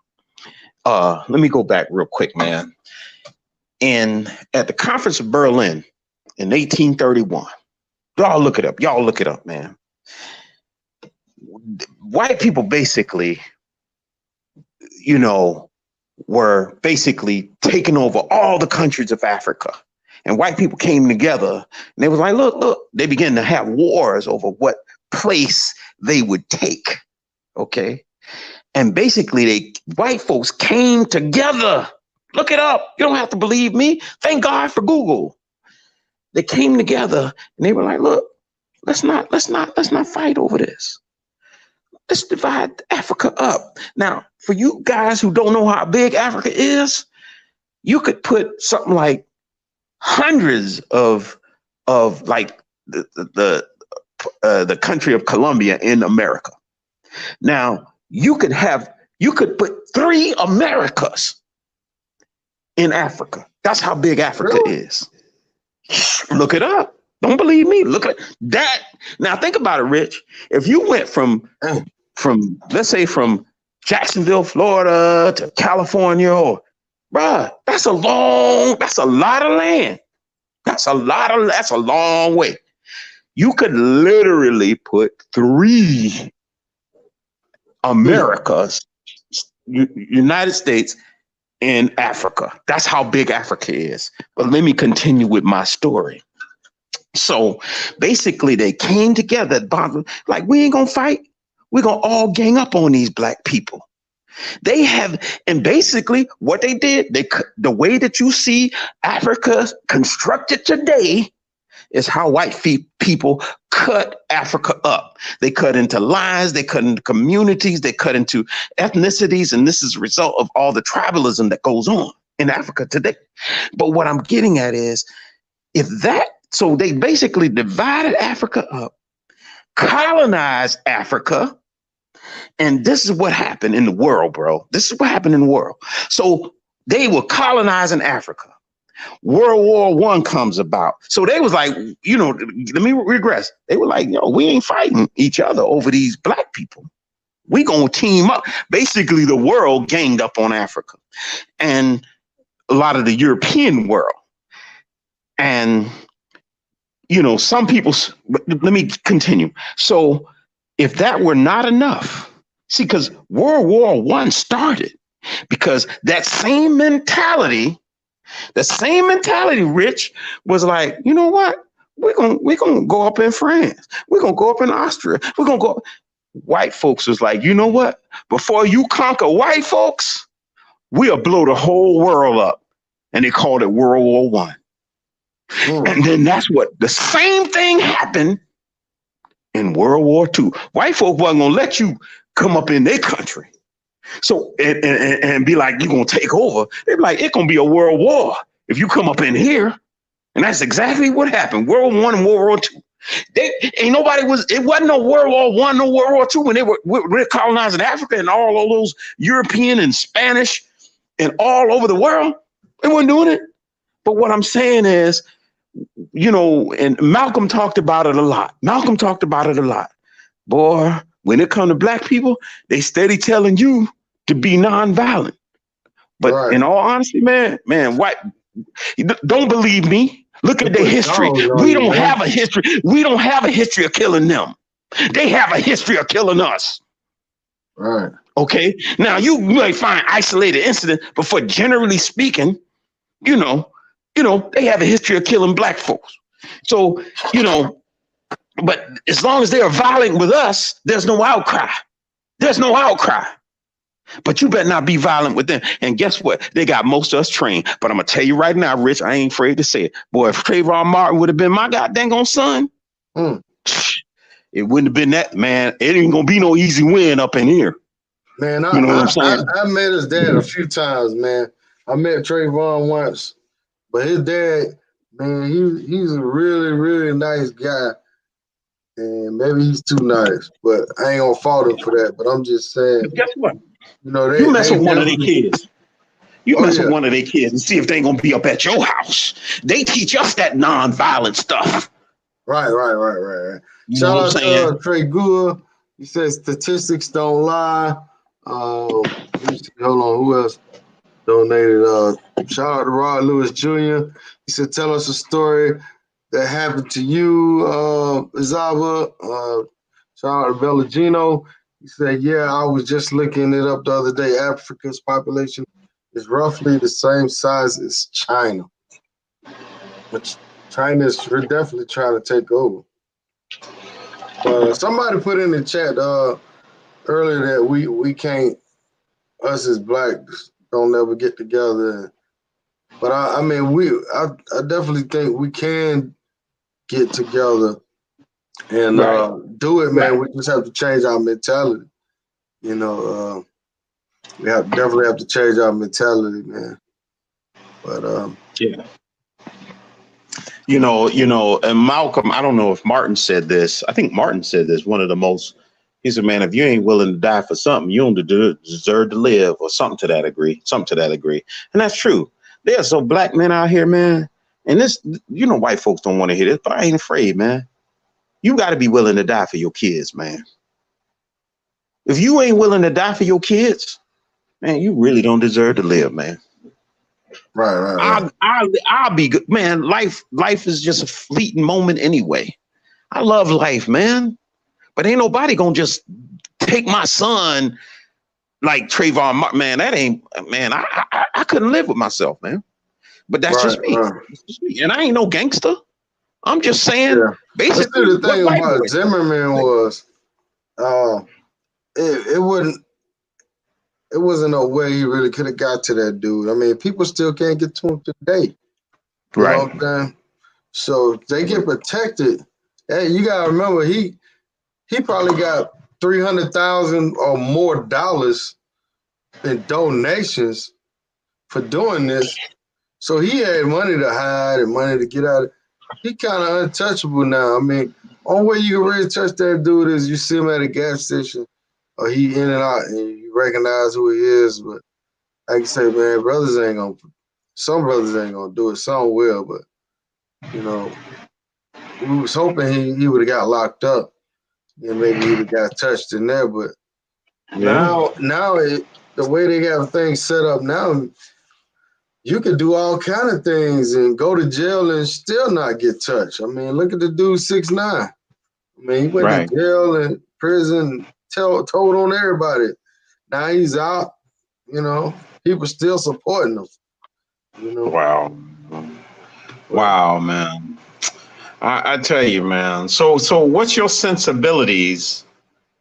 real quick, man. At the Conference of Berlin in 1831, y'all look it up, man. White people basically, you know, were basically taking over all the countries of Africa. And white people came together and they was like, look, they began to have wars over what place they would take. Okay. And basically white folks came together. Look it up. You don't have to believe me. Thank God for Google. They came together and they were like, look, let's not fight over this. Let's divide Africa up. Now, for you guys who don't know how big Africa is, you could put something like hundreds of like the country of Colombia in America. Now, you could put 3 Americas in Africa. That's how big Africa is. Look it up. Don't believe me. Look at that. Now think about it, Rich. If you went from let's say from Jacksonville, Florida to California, or that's a lot of land. That's a long way. You could literally put 3 Americas, United States, in Africa. That's how big Africa is. But let me continue with my story. So basically they came together, like, we ain't gonna fight. we're going to all gang up on these black people. They have, and basically what they did, the way that you see Africa constructed today is how white people cut Africa up. They cut into lines, they cut into communities, they cut into ethnicities, and this is a result of all the tribalism that goes on in Africa today. But what I'm getting at is, so they basically divided Africa up, colonized Africa, and this is what happened in the world, bro. This is what happened in the world. So they were colonizing Africa. World War I comes about. So they was like, let me regress. They were like, we ain't fighting each other over these black people. We gonna team up. Basically, the world ganged up on Africa and a lot of the European world. And, some people, let me continue. So if that were not enough, see, because World War I started because that same mentality, Rich, was like, you know what? We're gonna go up in France. We're gonna go up in Austria. We're gonna go. White folks was like, you know what? Before you conquer white folks, we'll blow the whole world up. And they called it World War I. And then that's what the same thing happened in World War II. White folk wasn't gonna let you come up in their country. So and be like, you're gonna take over. They'd be like, it's gonna be a world war if you come up in here. And that's exactly what happened. World War I and World War II. It wasn't no World War I, no World War II when they were colonizing Africa and all of those European and Spanish and all over the world. They weren't doing it. But what I'm saying is, and Malcolm talked about it a lot. Boy, when it comes to black people, they steady telling you to be nonviolent. But right. In all honesty, man, white, don't believe me. Look at their history. We don't have a history. We don't have a history of killing them. They have a history of killing us. Right. Okay. Now you may find isolated incidents, but for generally speaking, they have a history of killing black folks. So, but as long as they are violent with us, there's no outcry. But you better not be violent with them. And guess what? They got most of us trained. But I'm going to tell you right now, Rich, I ain't afraid to say it. Boy, if Tayvon Martin would have been my goddamn son, it wouldn't have been that, man. It ain't going to be no easy win up in here. Man, I met his dad a few times, man. I met Tayvon once, but his dad, man, he's a really, really nice guy. And maybe he's too nice, but I ain't gonna fault him for that. But I'm just saying. But guess what? You mess with one of their kids. You mess with one of their kids and see if they ain't gonna be up at your house. They teach us that non-violent stuff. Right. Shout out to Trey Gua. He says statistics don't lie. Let me see. Hold on, who else donated? Shout out to Rod Lewis Jr. He said, tell us a story that happened to you, Izaba. Shout out to Bellagino. He said, yeah, I was just looking it up the other day. Africa's population is roughly the same size as China. But China is definitely trying to take over. Somebody put in the chat earlier that we can't, us as blacks don't ever get together. But I definitely think we can get together and do it, man. We just have to change our mentality. We definitely have to change our mentality, man. But yeah. And Malcolm, I don't know if Martin said this. I think Martin said this. He said, man, if you ain't willing to die for something, you don't deserve to live, or something to that degree. And that's true. There's some black men out here, man. And this, white folks don't want to hear this, but I ain't afraid, man. You got to be willing to die for your kids, man. If you ain't willing to die for your kids, man, you really don't deserve to live, man. Right. I'll be good, man. Life is just a fleeting moment anyway. I love life, man. But ain't nobody gonna just take my son like Tayvon Martin, man. That ain't, man. I couldn't live with myself, man. But that's just me. It's just me. And I ain't no gangster. I'm just saying. Yeah. Basically, the thing about Zimmerman was, it wouldn't. It wasn't no way he really could have got to that dude. I mean, people still can't get to him today. You know Right. what I'm saying? So they get protected. Hey, you gotta remember he probably got $300,000 or more dollars in donations for doing this. So he had money to hide and money to get out of. He kind of untouchable now. I mean, only way you can really touch that dude is you see him at a gas station or he in and out and you recognize who he is. But like you say, man, some brothers ain't gonna do it. Some will, but you know, we was hoping he would have got locked up and maybe he'd have got touched in there. But Yeah. now the way they got things set up now, you could do all kind of things and go to jail and still not get touched. I mean, look at the dude 6ix9ine. I mean, he went to Right. jail and prison, told on everybody. Now he's out. You know, people still supporting him. You know. Wow. Wow, man. I tell you, man. So what's your sensibilities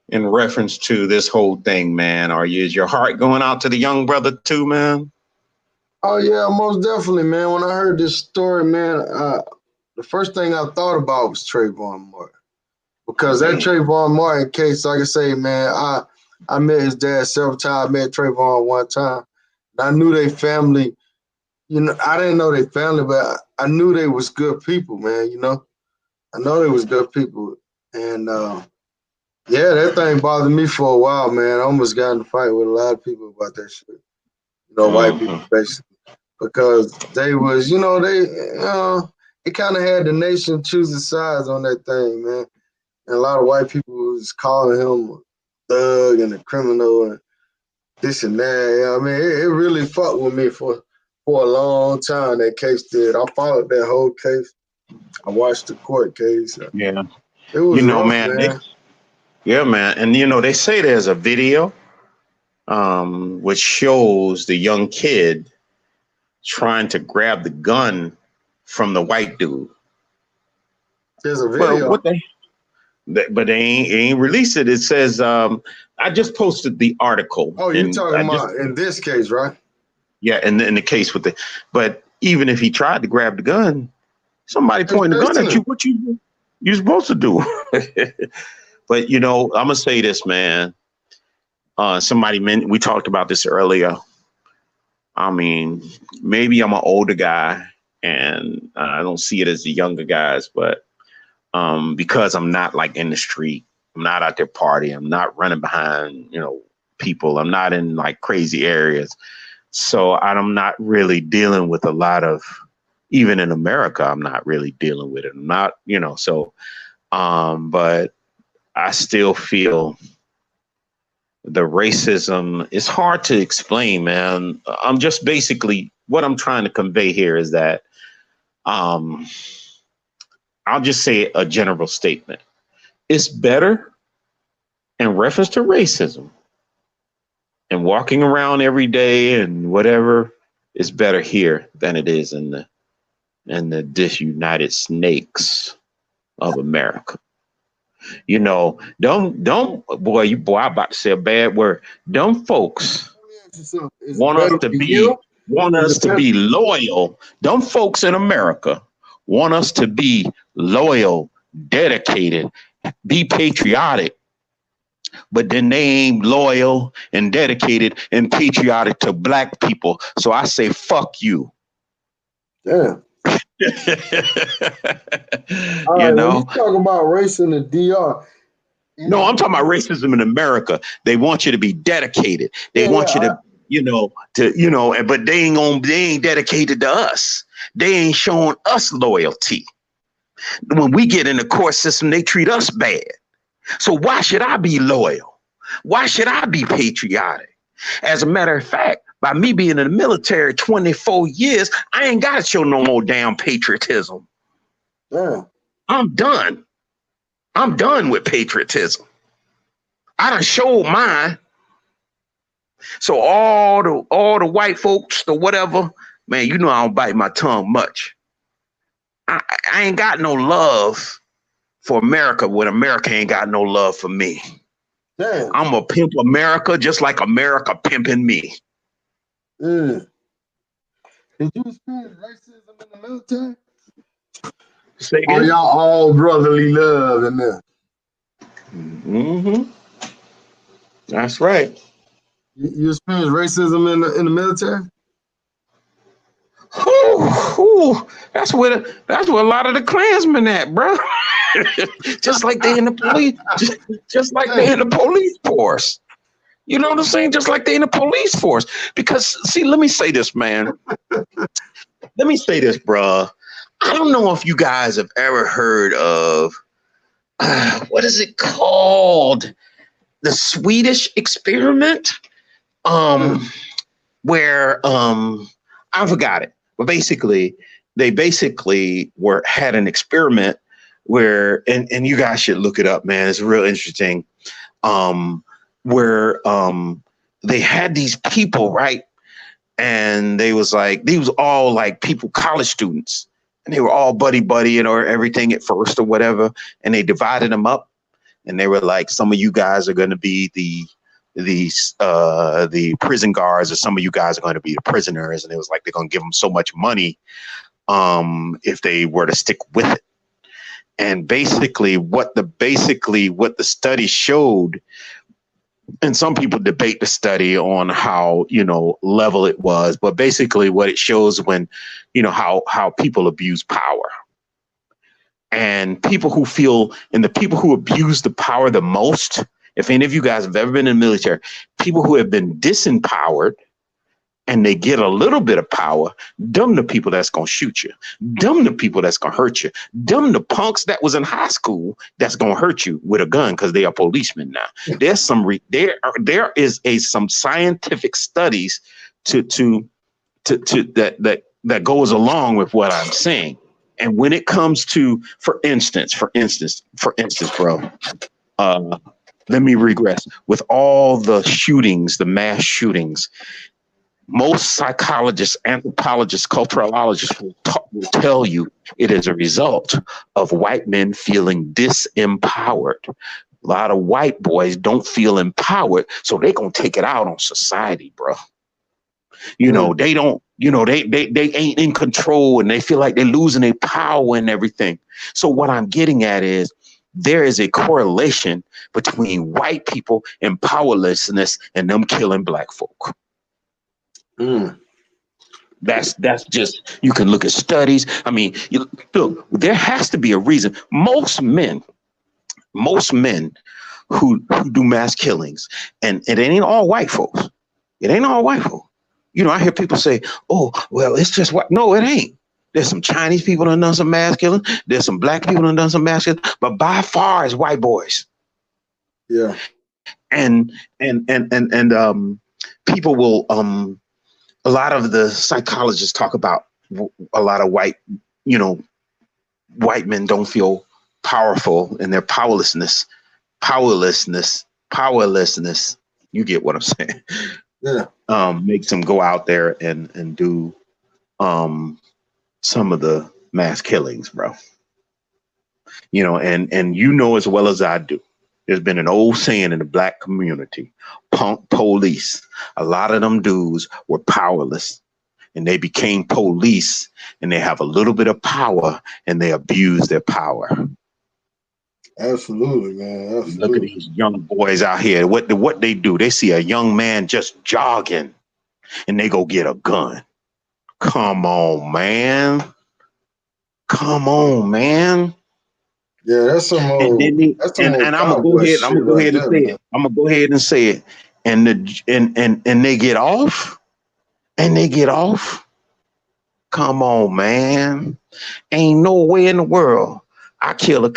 in reference to this whole thing, man? Is your heart going out to the young brother too, man? Oh yeah, most definitely, man. When I heard this story, man, the first thing I thought about was Tayvon Martin. Because that Tayvon Martin case, like I say, man, I met his dad several times. I met Tayvon one time. I knew they family. You know, I didn't know they family, but I knew they was good people, man. You know, I know they was good people, and yeah, that thing bothered me for a while, man. I almost got in a fight with a lot of people about that shit. You know, white people basically, because they was, they kind of had the nation choosing sides on that thing, man. And a lot of white people was calling him a thug and a criminal and this and that. I mean, it really fucked with me for a long time, that case did. I followed that whole case. I watched the court case. Yeah. It was rough, Man. man. Yeah, man. And, they say there's a video which shows the young kid trying to grab the gun from the white dude. There's a video. But they ain't released it. It says, I just posted the article. Oh, you're talking about in this case, right? Yeah, in the case but even if he tried to grab the gun, somebody pointing the gun at you, what you supposed to do? But I'm gonna say this, man. We talked about this earlier. I mean, maybe I'm an older guy and I don't see it as the younger guys, but because I'm not like in the street, I'm not out there partying, I'm not running behind, people, I'm not in like crazy areas. So I'm not really dealing with a lot of, even in America, I'm not really dealing with it. I'm not, but I still feel the racism is hard to explain, man. I'm just basically, what I'm trying to convey here is that, I'll just say a general statement. It's better in reference to racism and walking around every day and whatever, is better here than it is in the disunited snakes of America. Don't boy, I'm about to say a bad word. Dumb folks want us to be loyal. Dumb folks in America want us to be loyal, dedicated, be patriotic, but then they ain't loyal and dedicated and patriotic to black people. So I say, fuck you. Yeah. All right, when you talk about race in the DR. No, I'm talking about racism in America. They want you to be dedicated. They want you to, but they ain't dedicated to us. They ain't showing us loyalty. When we get in the court system, they treat us bad. So why should I be loyal? Why should I be patriotic? As a matter of fact, by me being in the military 24 years, I ain't got to show no more damn patriotism. Yeah. I'm done. I'm done with patriotism. I done showed mine. So all the white folks, the whatever, man, I don't bite my tongue much. I ain't got no love for America when America ain't got no love for me. Damn. I'm a pimp America just like America pimping me. Did you experience racism in the military? Say Or again? y'all all brotherly love in there? Mm-hmm. That's right. You experienced racism in the military? Ooh, that's where a lot of the Klansmen at, bro. Just like they in the police, just like they in the police force. You know what I'm saying? Just like they in the police force. Because see, let me say this, man. Let me say this, bro. I don't know if you guys have ever heard of what is it called? The Swedish experiment. Where I forgot it. But basically, they had an experiment where, and you guys should look it up, man. It's real interesting. Where they had these people, right? And they was all like people, college students, and they were all buddy and or everything at first or whatever. And they divided them up, and they were like, some of you guys are going to be the prison guards, or some of you guys are going to be the prisoners. And it was like they're going to give them so much money if they were to stick with it. And basically what the study showed, and some people debate the study on how, level it was, but basically what it shows when, how people abuse power. And the people who abuse the power the most, if any of you guys have ever been in the military, people who have been disempowered and they get a little bit of power, them the people that's going to shoot you. Them the people that's going to hurt you. Them the punks that was in high school that's going to hurt you with a gun because they are policemen now. There's some there is some scientific studies that goes along with what I'm saying. And when it comes to, for instance, bro, let me regress. With all the shootings, the mass shootings, most psychologists, anthropologists, culturologists will tell you it is a result of white men feeling disempowered. A lot of white boys don't feel empowered, so they're going to take it out on society, bro. They don't, they ain't in control, and they feel like they're losing their power and everything. So what I'm getting at is there is a correlation between white people and powerlessness and them killing black folk. That's just, you can look at studies. I mean, look, there has to be a reason. Most men who do mass killings, and it ain't all white folks. It ain't all white folks. I hear people say, oh, well, it's just what? No, it ain't. There's some Chinese people that done some mass killing. There's some black people that done some mass killing, but by far it's white boys. Yeah. And people will, a lot of the psychologists talk about a lot of white men don't feel powerful, and their powerlessness. You get what I'm saying? Yeah. Makes them go out there and do some of the mass killings, bro. And as well as I do, there's been an old saying in the black community, punk police. A lot of them dudes were powerless, and they became police, and they have a little bit of power, and they abuse their power. Absolutely, man. Absolutely. Look at these young boys out here. What they do? They see a young man just jogging, and they go get a gun. Come on, man. Yeah, that's some old. And I'm gonna go ahead. I'm gonna go ahead and say it. And they get off. Come on, man. Ain't no way in the world I could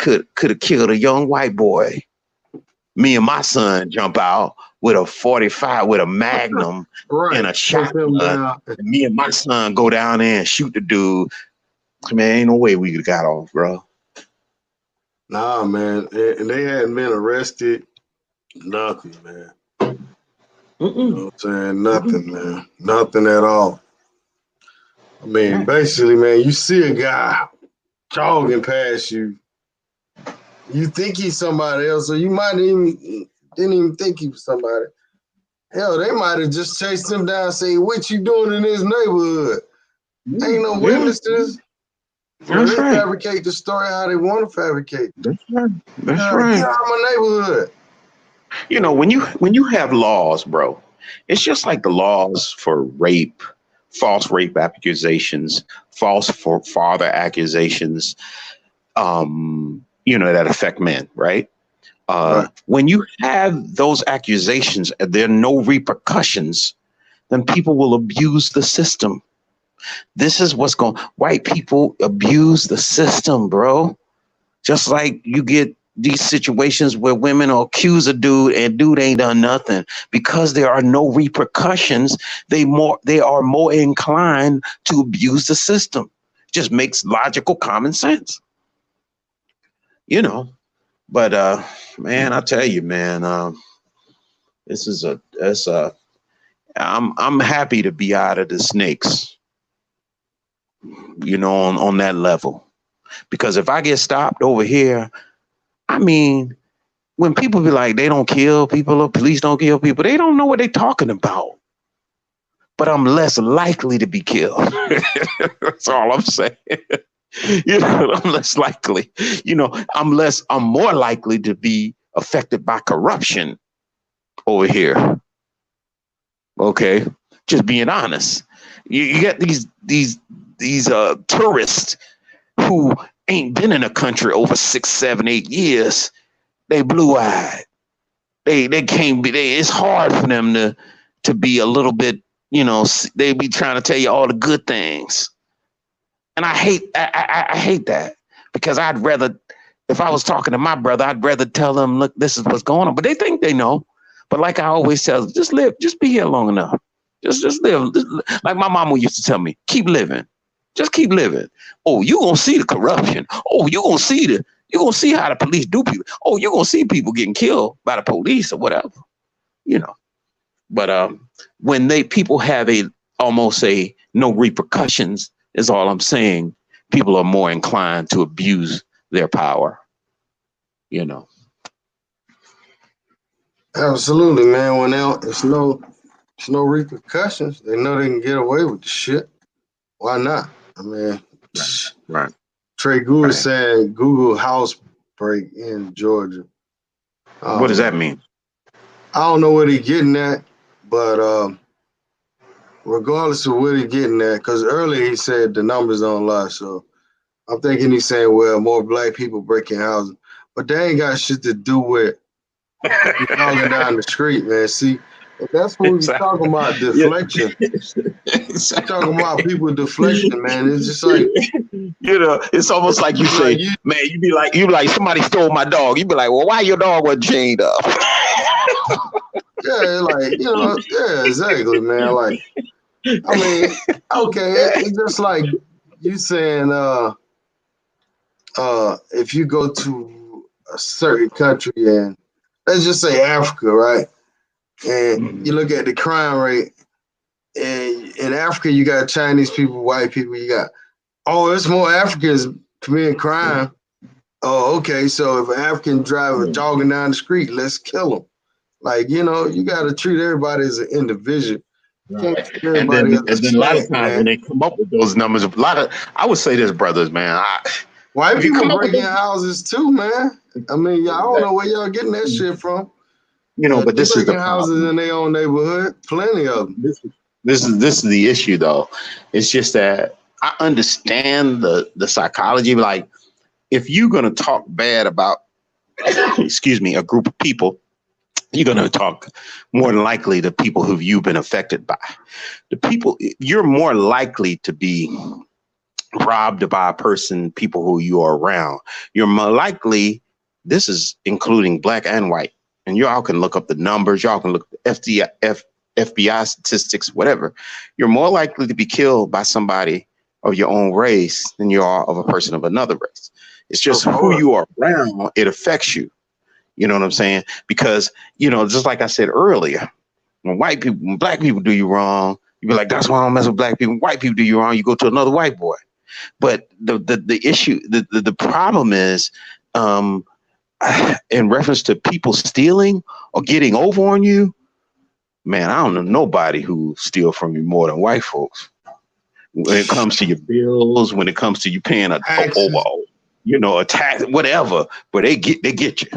have killed a young white boy. Me and my son jump out with a 45, with a Magnum and a shotgun. Me and my son go down there and shoot the dude. Man, ain't no way we could have got off, bro. Nah, man. And they hadn't been arrested. Nothing, man. You know what I'm saying? Nothing, man. Nothing at all. I mean, basically, man, you see a guy jogging past you. You think he's somebody else, or you might even didn't even think he was somebody. Hell, they might have just chased him down and say, what you doing in this neighborhood? Ain't no witnesses. So they fabricate the story how they want to fabricate. That's right. That's right. Get out of my neighborhood. You know, when you have laws, bro, it's just like the laws for rape, false rape accusations, false father accusations, that affect men, right? Right. When you have those accusations and there are no repercussions, then people will abuse the system. This is what's going. White people abuse the system, bro. Just like you get these situations where women will accuse a dude and dude ain't done nothing because there are no repercussions. They are more inclined to abuse the system. Just makes logical common sense, But man, I tell you, man, I'm happy to be out of the snakes, on that level. Because if I get stopped over here, I mean, when people be like, they don't kill people or police don't kill people, they don't know what they're talking about. But I'm less likely to be killed. That's all I'm saying. I'm less likely. I'm more likely to be affected by corruption over here. Okay, just being honest. You get these tourists who ain't been in a country over 6, 7, 8 years. They blue-eyed. They can't be. It's hard for them to be a little bit. They be trying to tell you all the good things. And I hate that, because I'd rather, if I was talking to my brother, I'd rather tell them, look, this is what's going on. But they think they know. But like I always tell them, just live, just be here long enough. Just live. Like my mama used to tell me, keep living. Just keep living. Oh, you're going to see the corruption. Oh, you're going to see how the police do people. Oh, you're going to see people getting killed by the police or whatever, But when people have almost no repercussions, is all I'm saying, people are more inclined to abuse their power, Absolutely, man. When there's no repercussions, they know they can get away with the shit. Why not? I mean, right. Trey Gould saying Google house break in Georgia. What does that mean? I don't know what he's getting at, but regardless of what he's getting at, because earlier he said the numbers don't lie, so I'm thinking he's saying, well, more black people breaking houses, but they ain't got shit to do with walking down the street, man. See, that's what we're talking about, deflection. We're talking about people deflecting, man. It's just like, it's almost like you say, man, you be like, somebody stole my dog. You be like, well, why your dog was chained up? Yeah, like, yeah, exactly, man. Like, I mean, okay, it's just like you saying, if you go to a certain country and let's just say Africa, right? And you look at the crime rate, and in Africa, you got Chinese people, white people, you got, it's more Africans committing crime. Oh, okay, so if an African driver jogging down the street, let's kill him. Like, you got to treat everybody as an individual. Right. And then a lot of times when they come up with those numbers, I would say this, brothers, man. White people breaking houses too, man. I mean, I don't know where y'all getting that shit from. But this is the houses in their own neighborhood. Plenty of them. This is the issue, though. It's just that I understand the psychology. Like, if you're gonna talk bad about, a group of people, you're gonna talk more than likely to people who you've been affected by. The people, you're more likely to be robbed by people who you are around. You're more likely. This is including black and white. And y'all can look up the numbers. Y'all can look at the FBI statistics, whatever. You're more likely to be killed by somebody of your own race than you are of a person of another race. It's just who you are around. It affects you. You know what I'm saying? Because, just like I said earlier, when black people do you wrong, you be like, that's why I don't mess with black people. White people do you wrong, you go to another white boy. But the issue, the problem is, in reference to people stealing or getting over on you, man, I don't know nobody who steal from you more than white folks. When it comes to your bills, when it comes to you paying a tax, whatever, but they get you.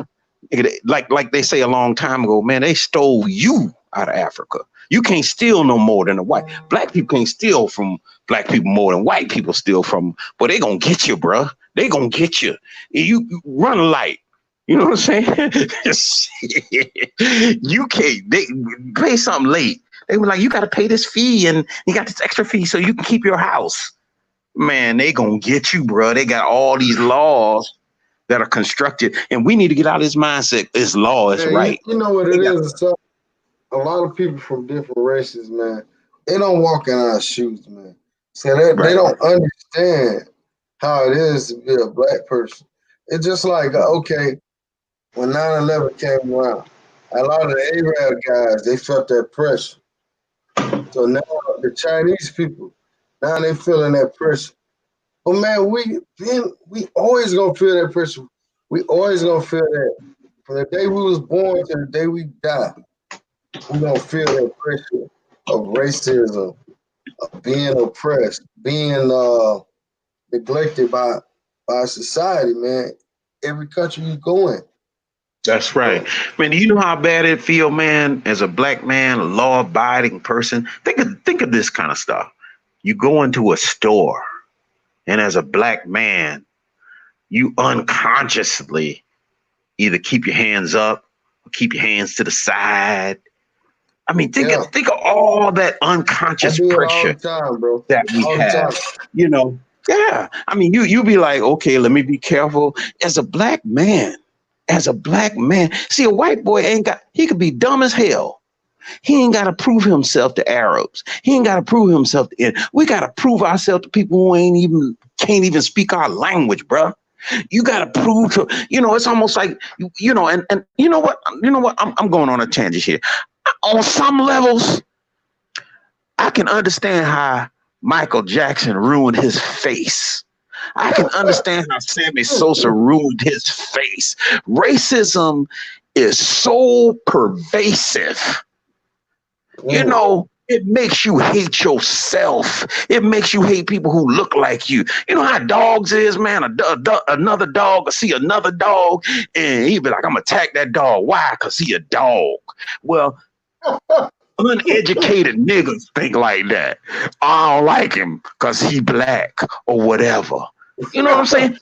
Like they say a long time ago, man, they stole you out of Africa. You can't steal no more than the white. Black people can't steal from black people more than white people steal from. But they gonna get you, bro. They gonna get you. You run a light. You know what I'm saying? You can't. They pay something late. They were like, you got to pay this fee, and you got this extra fee so you can keep your house. Man, they gonna get you, bro. They got all these laws that are constructed, and we need to get out of this mindset. It's law, it's right. You know what it is? So a lot of people from different races, man, they don't walk in our shoes, man. So they don't understand how it is to be a black person. It's just like, okay, when 9/11 came around, a lot of the Arab guys, they felt that pressure. So now the Chinese people, now they feeling that pressure. But man, we always gonna feel that pressure. We always gonna feel that. From the day we was born to the day we die, we gonna feel that pressure of racism, of being oppressed, being neglected by society, man. Every country you go in. That's right. Man, do you know how bad it feel, man, as a black man, a law-abiding person? Think of this kind of stuff. You go into a store, and as a black man, you unconsciously either keep your hands up or keep your hands to the side. I mean, think of all that unconscious pressure that we have. You know, yeah. I mean, you be like, okay, let me be careful. As a black man, see, a white boy he could be dumb as hell. He ain't got to prove himself to Arabs. He ain't got to prove himself we got to prove ourselves to people who can't even speak our language, bro. You got to prove to, it's almost like, and you know what, I'm going on a tangent here. On some levels, I can understand how Michael Jackson ruined his face. I can understand how Sammy Sosa ruined his face. Racism is so pervasive. You know, it makes you hate yourself. It makes you hate people who look like you. You know how dogs is, man? Another dog will see another dog, and he be like, I'm going to attack that dog. Why? Because he a dog. Well, uneducated niggas think like that. I don't like him because he black or whatever. You know what I'm saying?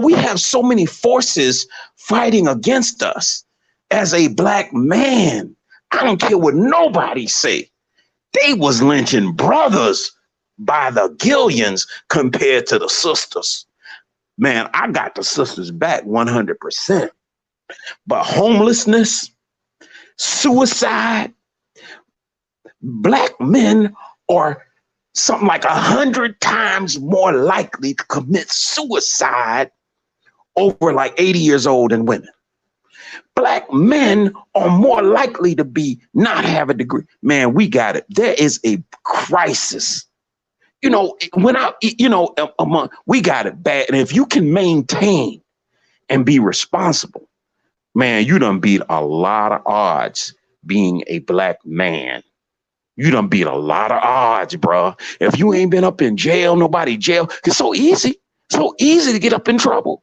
We have so many forces fighting against us. As a black man, I don't care what nobody say. They was lynching brothers by the gillions compared to the sisters. Man, I got the sisters back 100%. But homelessness, suicide, black men are something like 100 times more likely to commit suicide over like 80 years old than women. Black men are more likely to not have a degree. Man, we got it. There is a crisis. We got it bad. And if you can maintain and be responsible, man, you done beat a lot of odds being a black man. You done beat a lot of odds, bro. If you ain't been up in jail, nobody jail. It's so easy to get up in trouble.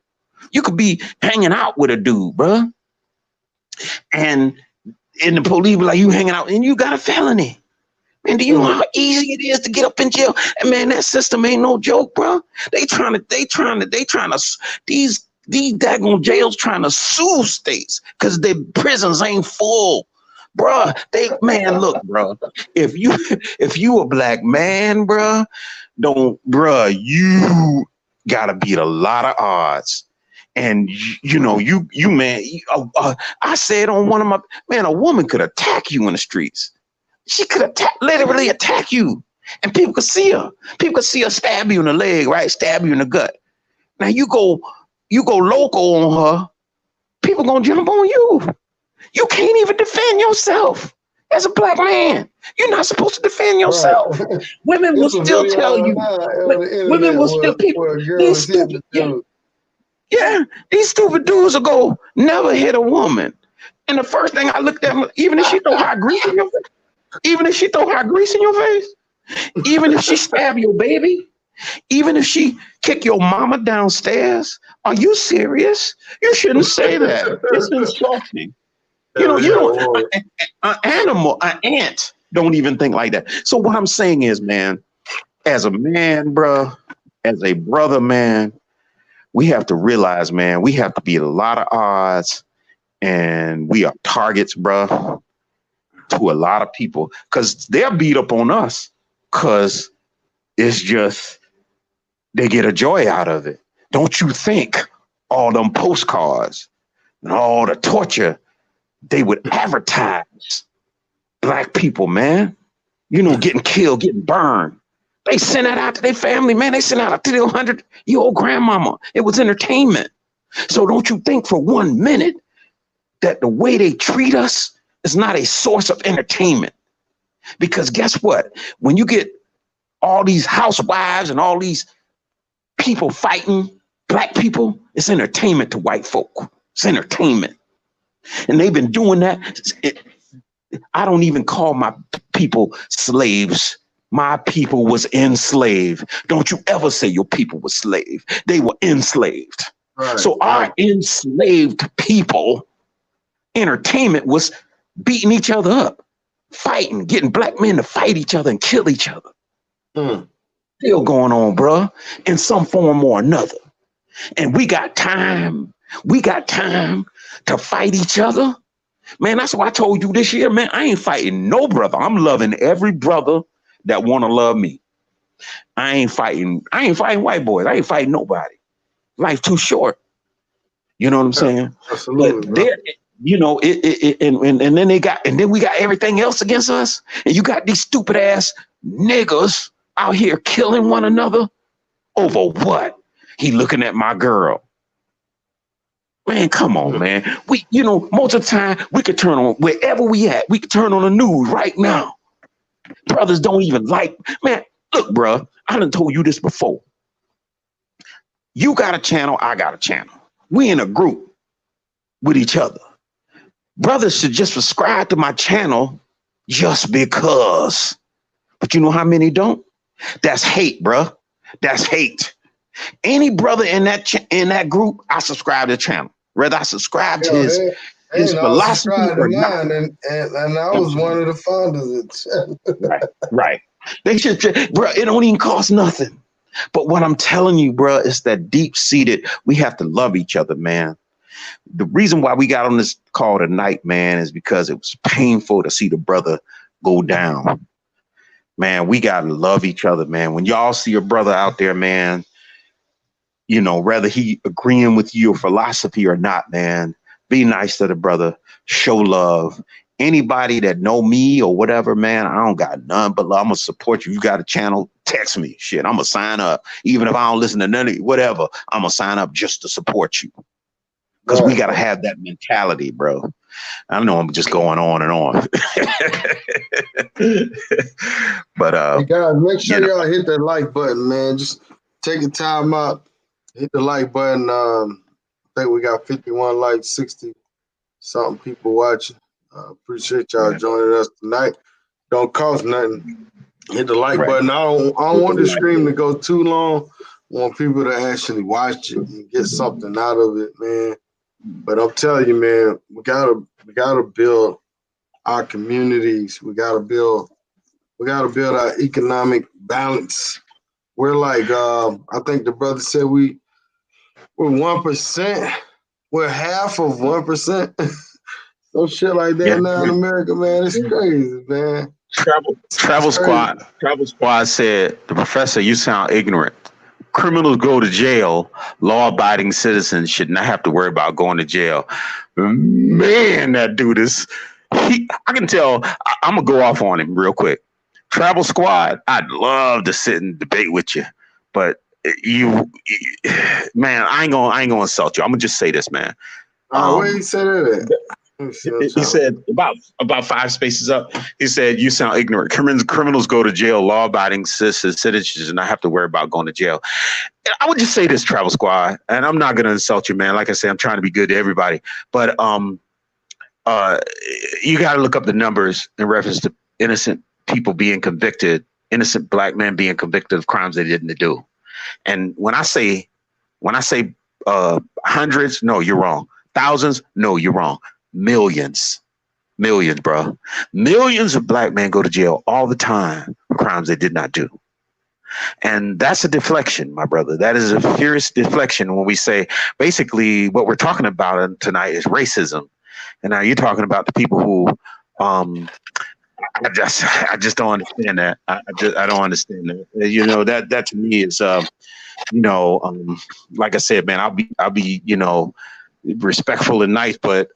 You could be hanging out with a dude, bro. And the police be like, you hanging out and you got a felony. Man, do you know how easy it is to get up in jail? And man, that system ain't no joke, bro. These daggone jails trying to sue states because their prisons ain't full. Bruh, look, bro. If you a black man, bruh, you gotta beat a lot of odds. And I said on one of my, a woman could attack you in the streets. She could literally attack you. And people could see her. People could see her stab you in the leg, right? Stab you in the gut. Now you go local on her, people gonna jump on you. You can't even defend yourself as a black man. You're not supposed to defend yourself. Right. Women will still tell you. Women will still people. Yeah, these stupid dudes will go never hit a woman. And the first thing I looked at, even if she throw hot grease in your face, even if she throw hot grease in your face, even if she stab your baby, even if she kick your mama downstairs, are you serious? You shouldn't say that. It's insulting. You know, you don't. An animal, an ant, don't even think like that. So what I'm saying is, man, as a man, bro, as a brother, man, we have to realize, man, we have to beat a lot of odds, and we are targets, bro, to a lot of people because they'll beat up on us because it's just they get a joy out of it. Don't you think all them postcards and all the torture they would advertise black people, man, you know, getting killed, getting burned. They sent that out to their family, man. They sent out to their 100-year-old grandmama. It was entertainment. So don't you think for 1 minute that the way they treat us is not a source of entertainment? Because guess what? When you get all these housewives and all these people fighting black people, it's entertainment to white folk. It's entertainment. And they've been doing that. I don't even call my people slaves. My people was enslaved. Don't you ever say your people was slave. They were enslaved. Right, so our enslaved people, entertainment was beating each other up, fighting, getting black men to fight each other and kill each other. Still going on, bro, in some form or another. And we got time. We got time to fight each other. Man, that's why I told you this year, man, I ain't fighting no brother. I'm loving every brother that want to love me. I ain't fighting white boys. I ain't fighting nobody. Life's too short. You know what I'm saying? Absolutely. But there, you know, and then we got everything else against us. And you got these stupid ass niggas out here killing one another over what? He looking at my girl. Man, come on, man. We, you know, most of the time we could turn on wherever we at. We could turn on the news right now. Brothers don't even like, man, look, bro, I done told you this before. You got a channel, I got a channel. We in a group with each other. Brothers should just subscribe to my channel just because. But you know how many don't? That's hate, bro. That's hate. Any brother in that group, I subscribe to the channel. Whether I subscribe to his philosophy or not. And I was one of the founders of the channel. Right. They should, bro, it don't even cost nothing. But what I'm telling you, bro, is that deep-seated, we have to love each other, man. The reason why we got on this call tonight, man, is because it was painful to see the brother go down. Man, we got to love each other, man. When y'all see a brother out there, man, you know, whether he agreeing with your philosophy or not, man, be nice to the brother, show love. Anybody that know me or whatever, man, I don't got none but love. I'm going to support you. You got a channel, text me. Shit, I'm going to sign up. Even if I don't listen to none of you, whatever, I'm going to sign up just to support you. Because we got to have that mentality, bro. I know I'm just going on and on. But hey guys, make sure y'all hit that like button, man. Just take your time out. Hit the like button. I think we got 51 likes, 60 something people watching. Appreciate y'all joining us tonight. Don't cost nothing. Hit the like button. I don't want the stream to go too long. I want people to actually watch it and get something out of it, man. But I'm telling you, man, we gotta build our communities. We gotta build our economic balance. We're like, I think the brother said we're 1%. We're half of 1%. Some shit like that now in America, man. It's crazy, man. Travel Squad said, the professor, you sound ignorant. Criminals go to jail. Law-abiding citizens should not have to worry about going to jail. Man, that dude is, I can tell, I'm going to go off on him real quick. Travel Squad, I'd love to sit and debate with you, but man, I ain't gonna insult you. I'm gonna just say this, man. Where you say that at? He said about 5 spaces up. He said, "You sound ignorant. Criminals go to jail. Law-abiding citizens do not have to worry about going to jail." I would just say this, Travel Squad, and I'm not going to insult you, man. Like I said, I'm trying to be good to everybody, but you got to look up the numbers in reference to innocent people being convicted, innocent black men being convicted of crimes they didn't do. And when I say hundreds, no, you're wrong. Thousands, no, you're wrong. Millions, bro. Millions of black men go to jail all the time for crimes they did not do. And that's a deflection, my brother. That is a furious deflection when we say basically what we're talking about tonight is racism. And now you're talking about the people who I just don't understand that. I don't understand that. You know, that to me is like I said, man, I'll be respectful and nice, but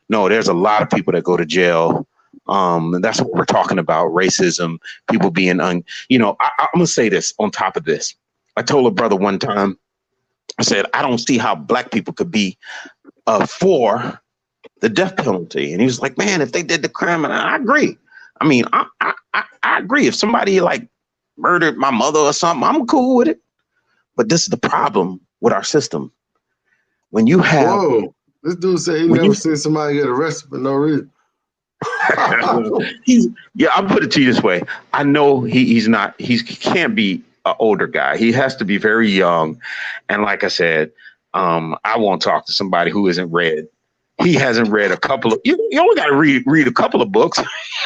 no, there's a lot of people that go to jail. And that's what we're talking about, racism, people being I'm gonna say this on top of this. I told a brother one time, I said, I don't see how black people could be for the death penalty. And he was like, man, if they did the crime, and I agree. I mean, I agree. If somebody like murdered my mother or something, I'm cool with it. But this is the problem with our system. When you have this dude said he never seen somebody get arrested for no reason. I'll put it to you this way. I know he can't be an older guy. He has to be very young. And like I said, I won't talk to somebody who isn't read. He hasn't read a couple of, you only got to read a couple of books.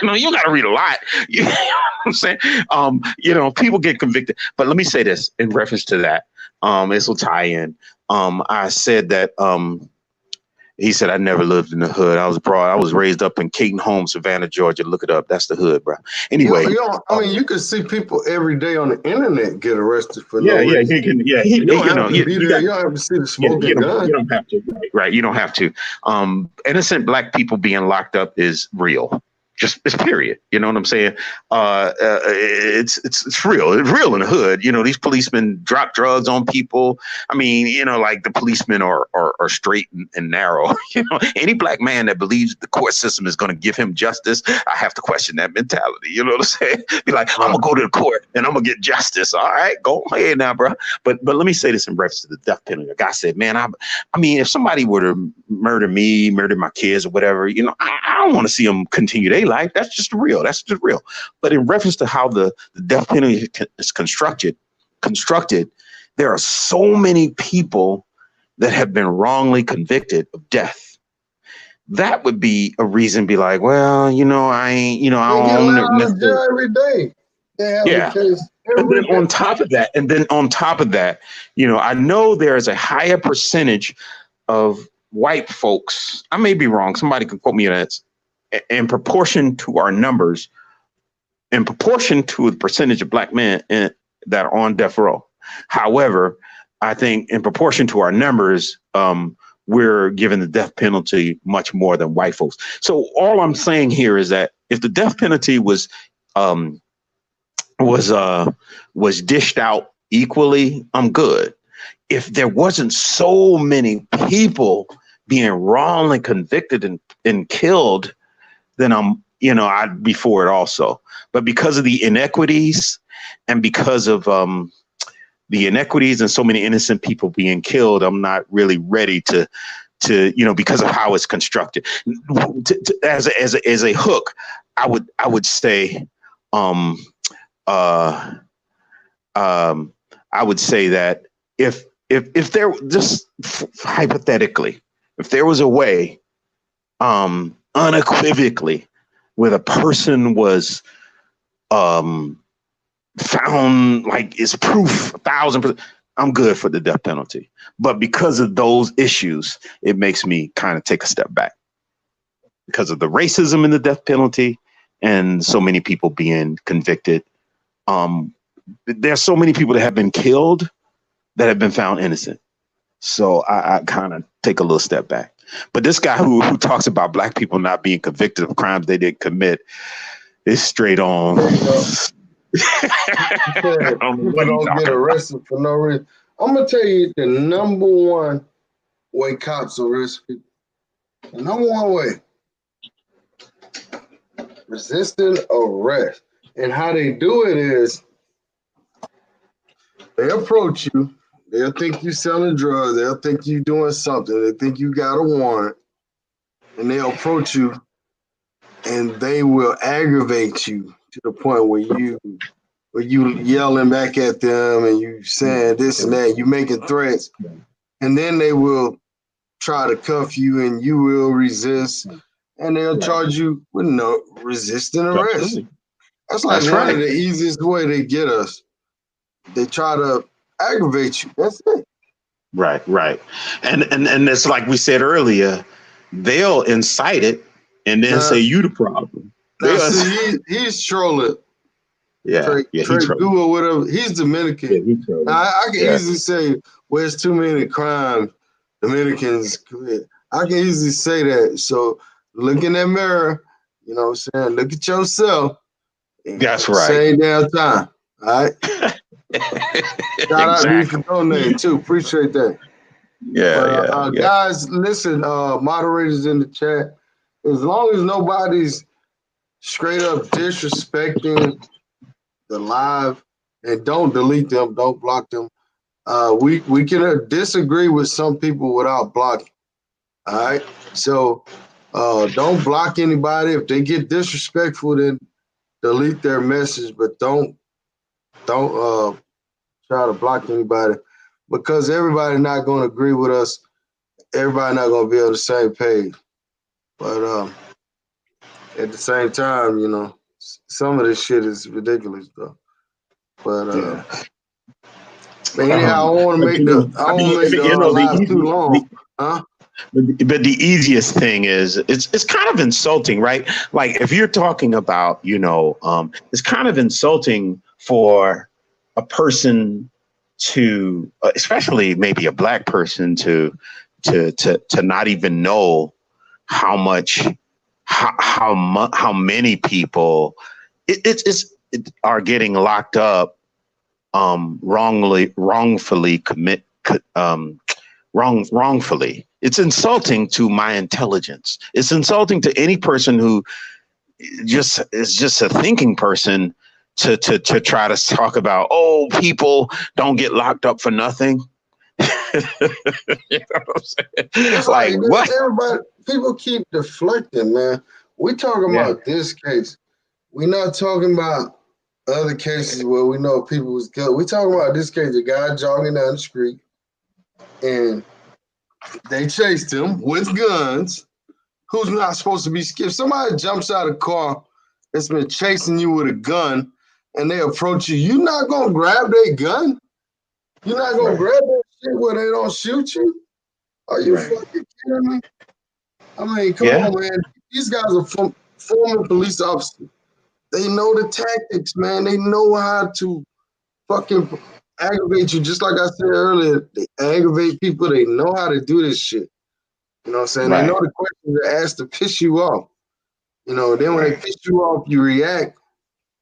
You don't got to read a lot. You know what I'm saying? People get convicted. But let me say this in reference to that. This will tie in. I said that, he said, I never lived in the hood. I was abroad. I was raised up in Caton Home, Savannah, Georgia. Look it up. That's the hood, bro. Anyway. You can see people every day on the internet get arrested for no reason. You don't have to be there. You don't have to see the smoking gun. You don't have to. Right. You don't have to. Innocent black people being locked up is real. It's period. You know what I'm saying? It's real. It's real in the hood. These policemen drop drugs on people. I mean, like the policemen are straight and narrow. Any black man that believes the court system is going to give him justice, I have to question that mentality. You know what I'm saying? Be like, I'm gonna go to the court and I'm gonna get justice. All right, go ahead now, bro. But let me say this in reference to the death penalty. A guy said, man, I mean, if somebody were to murder me, murder my kids or whatever, I don't want to see them continue their life. That's just real. But in reference to how the death penalty is constructed, there are so many people that have been wrongly convicted of death. That would be a reason to be like, well, I ain't, I don't know. Every day. Yeah. And then on top of that, I know there is a higher percentage of white folks. I may be wrong. Somebody can quote me on that. In proportion to our numbers, in proportion to the percentage of black men that are on death row. However, I think in proportion to our numbers, we're given the death penalty much more than white folks. So all I'm saying here is that if the death penalty was dished out equally, I'm good. If there wasn't so many people being wrongly convicted and killed, then I'd be for it also. But because of the inequities and because of the inequities and so many innocent people being killed, I'm not really ready to because of how it's constructed. As a hook, I would say I would say that if there, just hypothetically, if there was a way unequivocally where the person was found, like it's proof 1,000%, I'm good for the death penalty. But because of those issues, it makes me kind of take a step back because of the racism in the death penalty and so many people being convicted. There's so many people that have been killed that have been found innocent. So I kind of take a little step back. But this guy who talks about black people not being convicted of crimes they didn't commit is straight on. People don't get arrested for no reason. I'm gonna tell you the number one way cops arrest people. The number one way. Resisting arrest. And how they do it is they approach you. They'll think you selling drugs. They'll think you doing something. They think you got a warrant. And they'll approach you and they will aggravate you to the point where you yelling back at them and you saying this and that, you making threats. And then they will try to cuff you and you will resist. And they'll charge you with no resisting arrest. Absolutely. That's like one of the easiest way they get us. They try to aggravate you. That's it. Right. And it's like we said earlier, they'll incite it and then say you the problem. See, he's trolling. Yeah. Trey Gua, whatever. He's Dominican. I can easily say, well, there's too many crimes Dominicans commit. I can easily say that. So look in that mirror, you know what I'm saying? Look at yourself. That's right. Same damn time. All right. Shout out to you for donating too. Appreciate that. Yeah. Guys, listen, moderators in the chat, as long as nobody's straight up disrespecting the live, and don't delete them, don't block them. We can disagree with some people without blocking. All right. So don't block anybody. If they get disrespectful, then delete their message, but don't try to block anybody, because everybody not going to agree with us. Everybody not going to be on the same page. But at the same time, you know, some of this shit is ridiculous though. But anyhow, I don't want to make the live too long. Huh? But the easiest thing is it's kind of insulting, right? Like if you're talking about, you know, it's kind of insulting for a person to, especially maybe a black person, to not even know how many people are getting locked up wrongfully. It's insulting to my intelligence. It's insulting to any person who is just a thinking person to try to talk about, oh, people don't get locked up for nothing. You know what I'm saying? It's like what? People keep deflecting, man. We talking about this case. We're not talking about other cases where we know people was killed. We talking about this case, the guy jogging down the street and they chased him with guns. Who's not supposed to be scared? If somebody jumps out of a car that's been chasing you with a gun and they approach you, you're not going to grab their gun? You're not going to grab that shit where they don't shoot you? Are you fucking kidding me? I mean, come on, man. These guys are former police officers. They know the tactics, man. They know how to fucking aggravate you. Just like I said earlier, they aggravate people. They know how to do this shit. You know what I'm saying? They know the questions are asked to piss you off. You know, then when they piss you off, you react.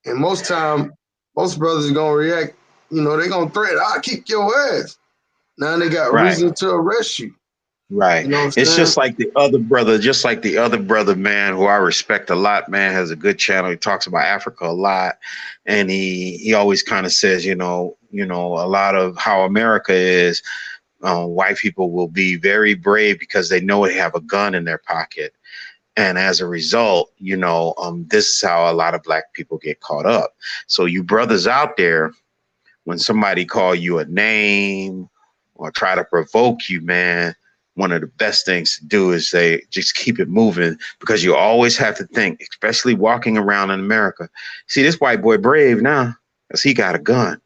And most time, most brothers are going to react. You know, they're going to threaten, I'll kick your ass. Now they got reason to arrest you. Right. You know it's saying? Just like the other brother, man, who I respect a lot, man, has a good channel. He talks about Africa a lot. And he always kind of says, you know, a lot of how America is, white people will be very brave because they know they have a gun in their pocket. And as a result, you know, this is how a lot of black people get caught up. So you brothers out there, when somebody call you a name or try to provoke you, man, one of the best things to do is say, just keep it moving, because you always have to think, especially walking around in America. See, this white boy brave now because he got a gun,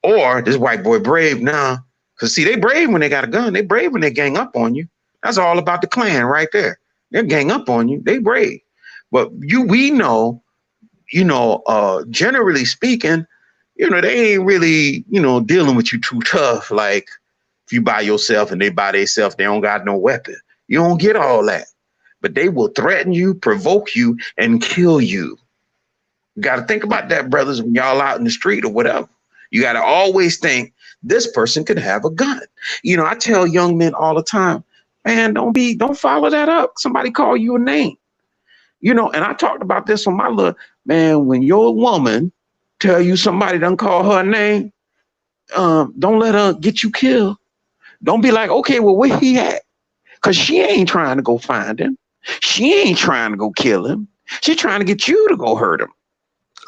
or this white boy brave now because, see, they brave when they got a gun. They brave when they gang up on you. That's all about the Klan right there. They gang up on you. They brave. But we know, generally speaking, they ain't really, dealing with you too tough. Like, if you by yourself and they by themselves, they don't got no weapon. You don't get all that. But they will threaten you, provoke you, and kill you. You got to think about that, brothers, when y'all out in the street or whatever. You got to always think this person could have a gun. I tell young men all the time, man, don't follow that up. Somebody call you a name, you know. And I talked about this on my little man. When your woman tell you somebody done call her a name, don't let her get you killed. Don't be like, okay, well, where he at? Because she ain't trying to go find him. She ain't trying to go kill him. She's trying to get you to go hurt him.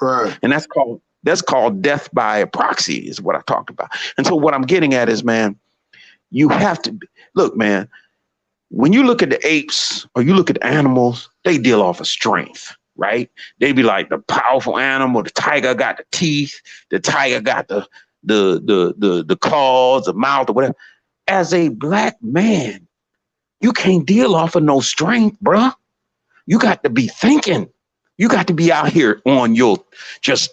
Right. And that's called death by proxy, is what I talked about. And so what I'm getting at is, man, you have to look, man, when you look at the apes or you look at the animals, they deal off of strength, right? They be like the powerful animal. The tiger got the teeth. The tiger got the claws, the mouth, or whatever. As a black man, you can't deal off of no strength, bruh. You got to be thinking. You got to be out here on your just,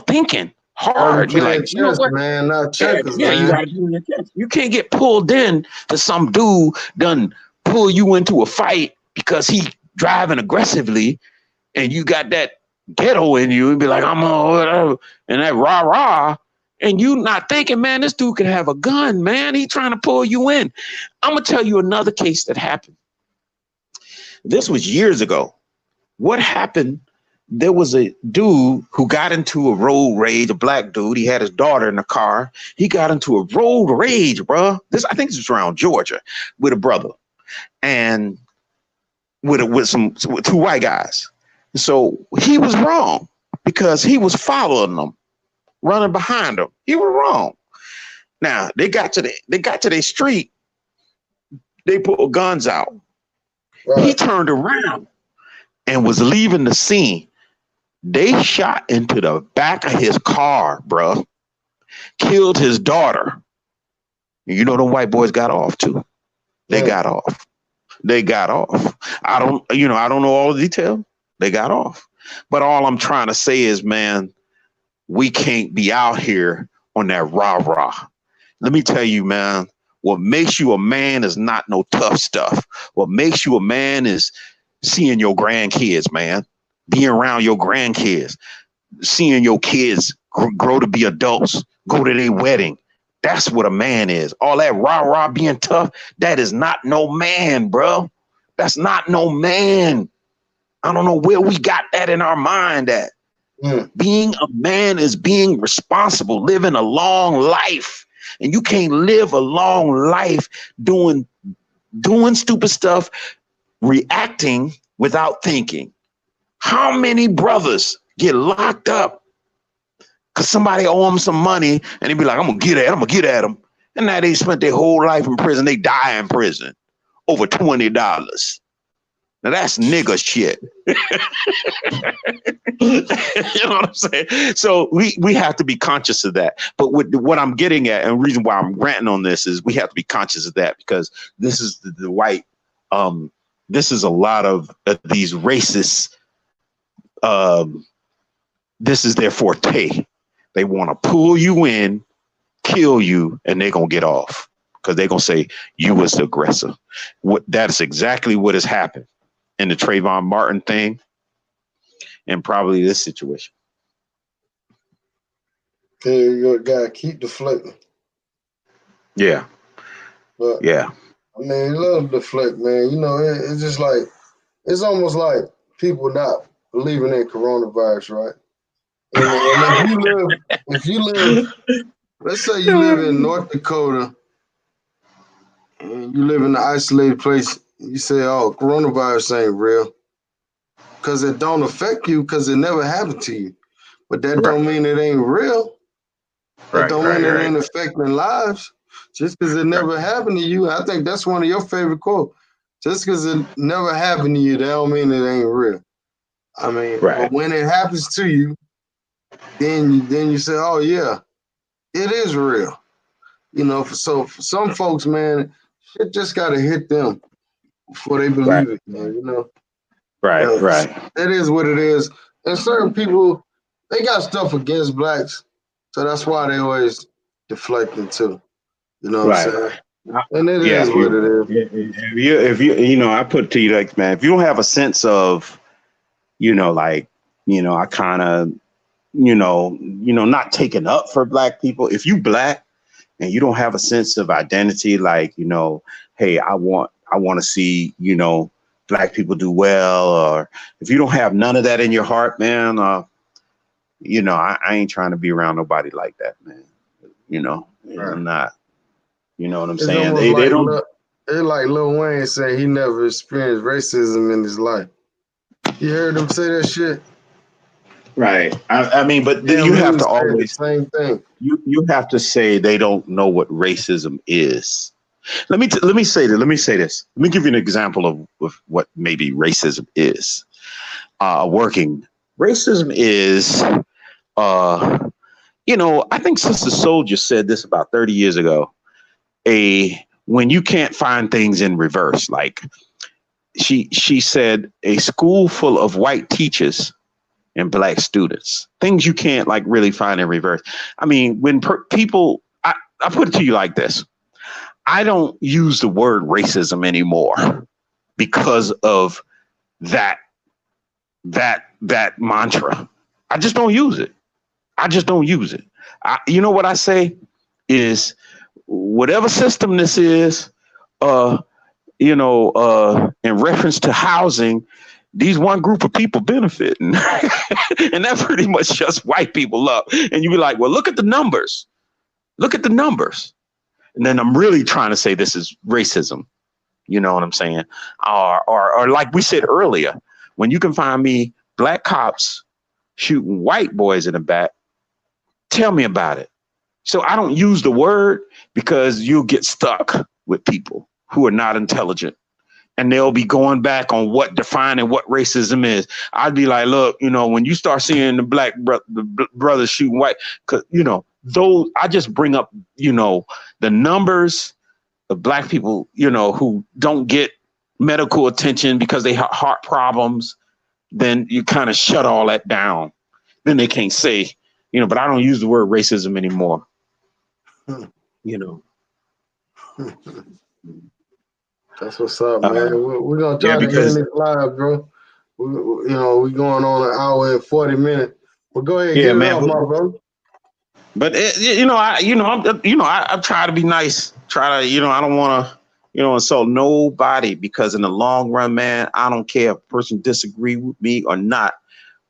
thinking hard. You're like, chess, man, not checkers, man. You gotta be in the chess. You can't get pulled in to some dude done pull you into a fight because he driving aggressively and you got that ghetto in you and be like, I'm on whatever, and that rah-rah. And you not thinking, man, this dude could have a gun, man. He trying to pull you in. I'm going to tell you another case that happened. This was years ago. What happened? There was a dude who got into a road rage, a black dude. He had his daughter in the car. He got into a road rage, bro. I think this was around Georgia with a brother and with two white guys. So he was wrong because he was following them, running behind them. He was wrong. Now they got to their street. They put guns out. Right. He turned around and was leaving the scene. They shot into the back of his car, bro. Killed his daughter. You know, the white boys got off too. They got off. I don't know all the detail. They got off. But all I'm trying to say is, man, we can't be out here on that rah-rah. Let me tell you, man, what makes you a man is not no tough stuff. What makes you a man is seeing your grandkids, man, being around your grandkids, seeing your kids grow to be adults, go to their wedding. That's what a man is. All that rah-rah being tough, that is not no man, bro. That's not no man. I don't know where we got that in our mind at. Being a man is being responsible, living a long life. And you can't live a long life doing stupid stuff, reacting without thinking. How many brothers get locked up because somebody owe them some money and they be like, I'm gonna get at them. And now they spent their whole life in prison. They die in prison over $20. Now that's nigga shit. You know what I'm saying? So we have to be conscious of that. But what I'm getting at, and the reason why I'm ranting on this is we have to be conscious of that because this is the white. This is a lot of these racists. This is their forte. They want to pull you in, kill you, and they're gonna get off because they're gonna say you was the aggressor. That is exactly what has happened in the Tayvon Martin thing, and probably this situation. Okay, you gotta keep deflecting. Yeah. But, yeah. I mean, you love deflect, man. You know, it's just like it's almost like people not believing in coronavirus, right? And if you live, let's say you live in North Dakota and you live in an isolated place, you say, oh, coronavirus ain't real. Because it don't affect you because it never happened to you. But that don't mean it ain't real. That don't mean it ain't affecting lives. Just because it never happened to you. I think that's one of your favorite quotes. Just because it never happened to you, that don't mean it ain't real. I mean, but when it happens to you, then you say, oh, yeah, it is real. You know, so for some folks, man, shit just got to hit them before they believe it, man, you know? Right. That is what it is. And certain people, they got stuff against blacks, so that's why they always deflecting too. You know what I'm saying? And it is what it is. If you, I put it to you like, man, if you don't have a sense of, I kind of, not taking up for black people. If you black and you don't have a sense of identity, like, hey, I want I want to see, black people do well. Or if you don't have none of that in your heart, man, I ain't trying to be around nobody like that, man. I'm not. You know what I'm It's saying? almost They like don't. it's like Lil Wayne said he never experienced racism in his life. You heard him say that shit? Right. I mean, but Damn, you have he to said the always same thing. you have to say they don't know what racism is. Let me say that. Let me say this. Let me give you an example of what maybe racism is. Working racism is, I think Sister Soldier said this about 30 years ago. When you can't find things in reverse, like she said, a school full of white teachers and black students, things you can't like really find in reverse. I mean, when people, I put it to you like this. I don't use the word racism anymore because of that mantra. I just don't use it. You know what I say is whatever system this is, in reference to housing, these one group of people benefiting. And that pretty much shuts white people up. And you be like, well, look at the numbers. And then I'm really trying to say this is racism. You know what I'm saying? Or like we said earlier, when you can find me black cops shooting white boys in the back, tell me about it. So I don't use the word because you'll get stuck with people who are not intelligent. And they'll be going back on defining what racism is. I'd be like, look, when you start seeing the black brothers shooting white, because, those, I just bring up, the numbers of black people, who don't get medical attention because they have heart problems. Then you kind of shut all that down. Then they can't say, but I don't use the word racism anymore. That's what's up, man. We're gonna try to end this live, bro. We going on an hour and 40 minutes. But go ahead, get it off, my brother. But I try to be nice. I don't want to, insult nobody, because in the long run, man, I don't care if a person disagree with me or not.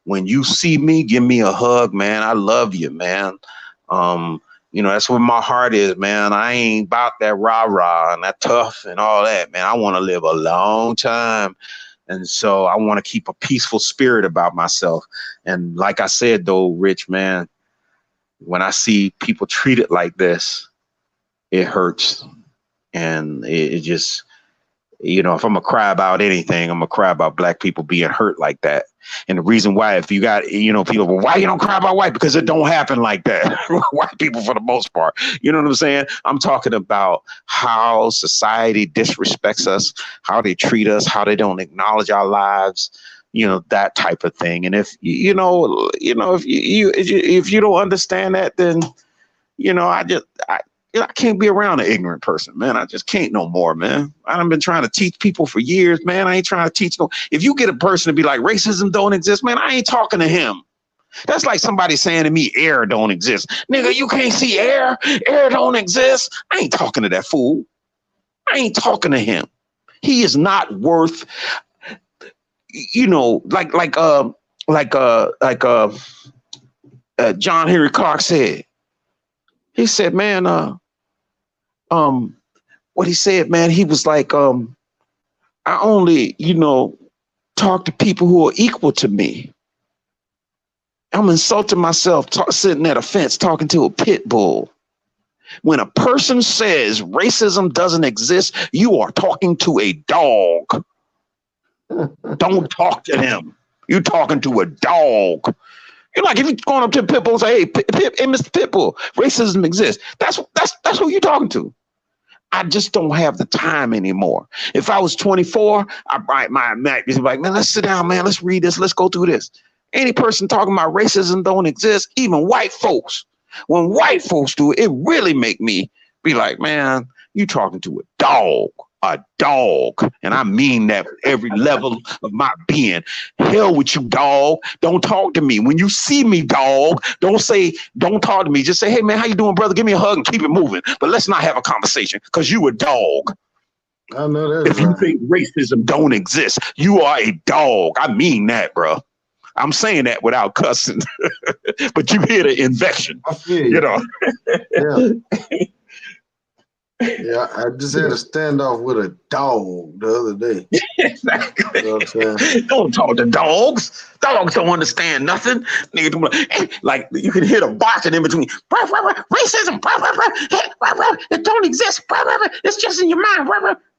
When you see me, give me a hug, man. I love you, man. That's where my heart is, man. I ain't about that rah-rah and that tough and all that, man. I want to live a long time. And so I want to keep a peaceful spirit about myself. And like I said, though, Rich, man, when I see people treated like this, it hurts. And it just, if I'm going to cry about anything, I'm going to cry about black people being hurt like that. And the reason why, if you got, people, well, why you don't cry about white? Because it don't happen like that. White people, for the most part. You know what I'm saying? I'm talking about how society disrespects us, how they treat us, how they don't acknowledge our lives, that type of thing. And if, if you don't understand that, then, I can't be around an ignorant person, man. I just can't no more, man. I've been trying to teach people for years, man. I ain't trying to teach no. If you get a person to be like, racism don't exist, man, I ain't talking to him. That's like somebody saying to me, air don't exist. Nigga, you can't see air. Air don't exist. I ain't talking to that fool. I ain't talking to him. He is not worth, John Henry Clark said. He said, man, what he said, man, he was like, I only, talk to people who are equal to me. I'm insulting myself, sitting at a fence talking to a pit bull. When a person says racism doesn't exist, you are talking to a dog. Don't talk to him. You're talking to a dog. You're like, if you're going up to a pit bull and say, hey, Mr. Pitbull, racism exists. That's who you're talking to. I just don't have the time anymore. If I was 24, I'd write my magazine like, man, let's sit down, man. Let's read this. Let's go through this. Any person talking about racism don't exist, even white folks. When white folks do it, it really make me be like, man, you talking to a dog. And I mean that with every level of my being. Hell with you, dog. Don't talk to me. When you see me, dog, don't talk to me. Just say, hey, man, how you doing, brother? Give me a hug and keep it moving. But let's not have a conversation because you a dog. I know that's If you right. think racism don't exist, you are a dog. I mean that, bro. I'm saying that without cussing, but you hear the infection, I feel you you. know. Yeah. Yeah, I just had a standoff with a dog the other day. Exactly. You know what I'm saying? Don't talk to dogs. Dogs don't understand nothing. Like you can hear the barking in between. Racism. It don't exist. It's just in your mind.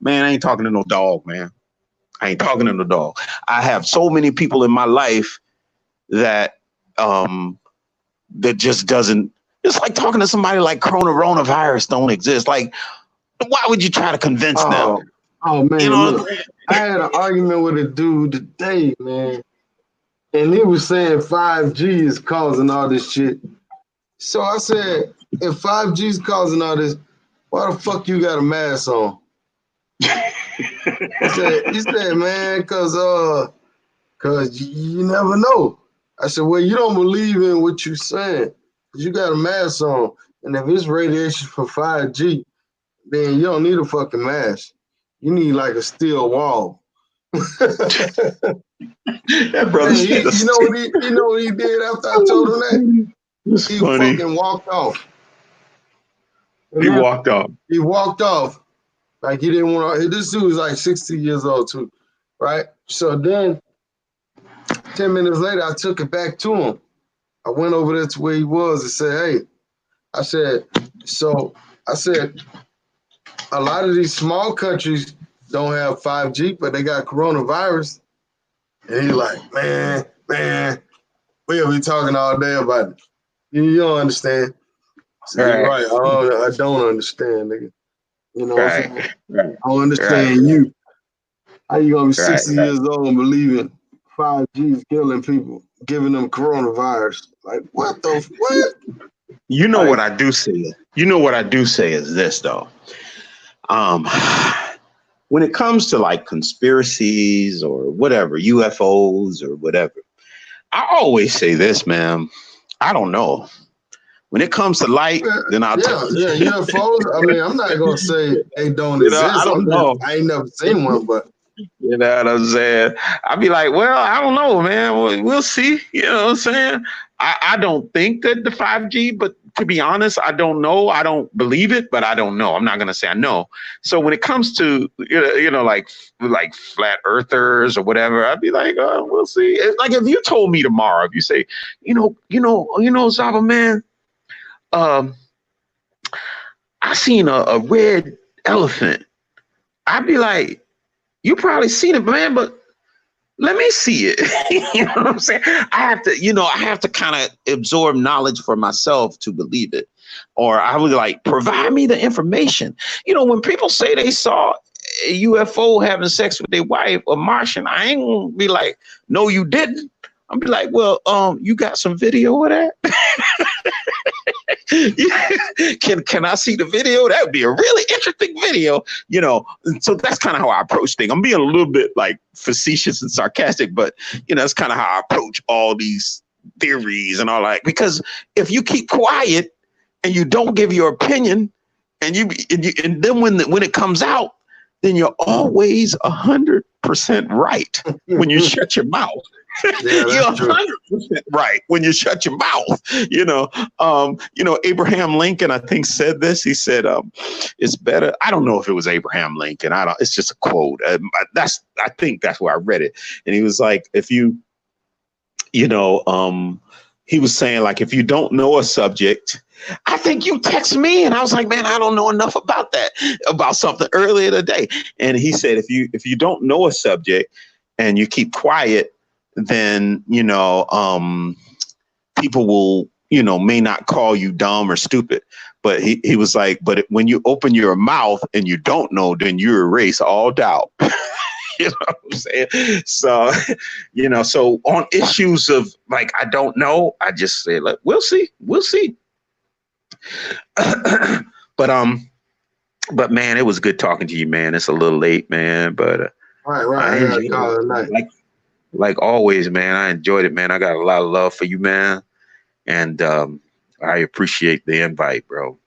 Man, I ain't talking to no dog, man. I ain't talking to no dog. I have so many people in my life that that just doesn't. It's like talking to somebody like coronavirus don't exist. Like, why would you try to convince them? Oh man, You know, look, I had an argument with a dude today, man, and he was saying 5G is causing all this shit. So I said, if 5G is causing all this, why the fuck you got a mask on? He said, man, cause you never know. I said, well, you don't believe in what you're saying, cause you got a mask on, and if it's radiation for 5G, then you don't need a fucking mask. You need like a steel wall. that brother Hey, said you know what he did after I told him that? It's He funny. fucking walked off. And He walked off. He walked off. Like he didn't want to. This dude was like 60 years old too, right? So then 10 minutes later, I took it back to him. I went over there to where he was and said, hey, I said, a lot of these small countries don't have 5G, but they got coronavirus. And he like, man, we'll be talking all day about it. You don't understand. I said, you're right. I don't understand, nigga. You know what I'm saying? Right. I don't understand you. How you gonna be 60 Right. years old and believing 5G is killing people, giving them coronavirus? Like, what the what? You know what I do say? You know what I do say is this though. When it comes to like conspiracies or whatever, UFOs or whatever, I always say this, man. I don't know. When it comes to light, then I'll UFOs. I mean, I'm not gonna say they don't I exist. don't know. I ain't never seen one, but You know what I'm saying? I'd be like, well, I don't know, man. We'll see. You know what I'm saying? I don't think that the 5G, but to be honest, I don't know. I don't believe it, but I don't know. I'm not going to say I know. So when it comes to, like flat earthers or whatever, I'd be like, we'll see. It's like if you told me tomorrow, if you say, Zaba, man, I seen a red elephant. I'd be like, you probably seen it, man, but let me see it. You know what I'm saying? I have to kind of absorb knowledge for myself to believe it. Or I would like provide me the information. When people say they saw a UFO having sex with their wife, a Martian, I ain't gonna be like, no, you didn't. I'll be like, well, you got some video of that? Can I see the video? That would be a really interesting video, So that's kind of how I approach things. I'm being a little bit like facetious and sarcastic, but that's kind of how I approach all these theories and all that. Because if you keep quiet and you don't give your opinion, and then when it comes out, then you're always 100% right when you shut your mouth. Yeah, you're 100% right when you shut your mouth. Abraham Lincoln, I think, said this. He said, "It's better." I don't know if it was Abraham Lincoln. It's just a quote. I think that's where I read it, and he was like, he was saying like, if you don't know a subject. I think you text me and I was like, man, I don't know enough about something earlier today. And he said, if you don't know a subject and you keep quiet, then, people will, may not call you dumb or stupid. But he was like, but when you open your mouth and you don't know, then you erase all doubt. You know what I'm saying? So, so on issues of like, I don't know, I just say, like, we'll see. But man, it was good talking to you, man. It's a little late, man, but right. I gotta call it a night. Like always, man. I enjoyed it, man. I got a lot of love for you, man, and I appreciate the invite, bro.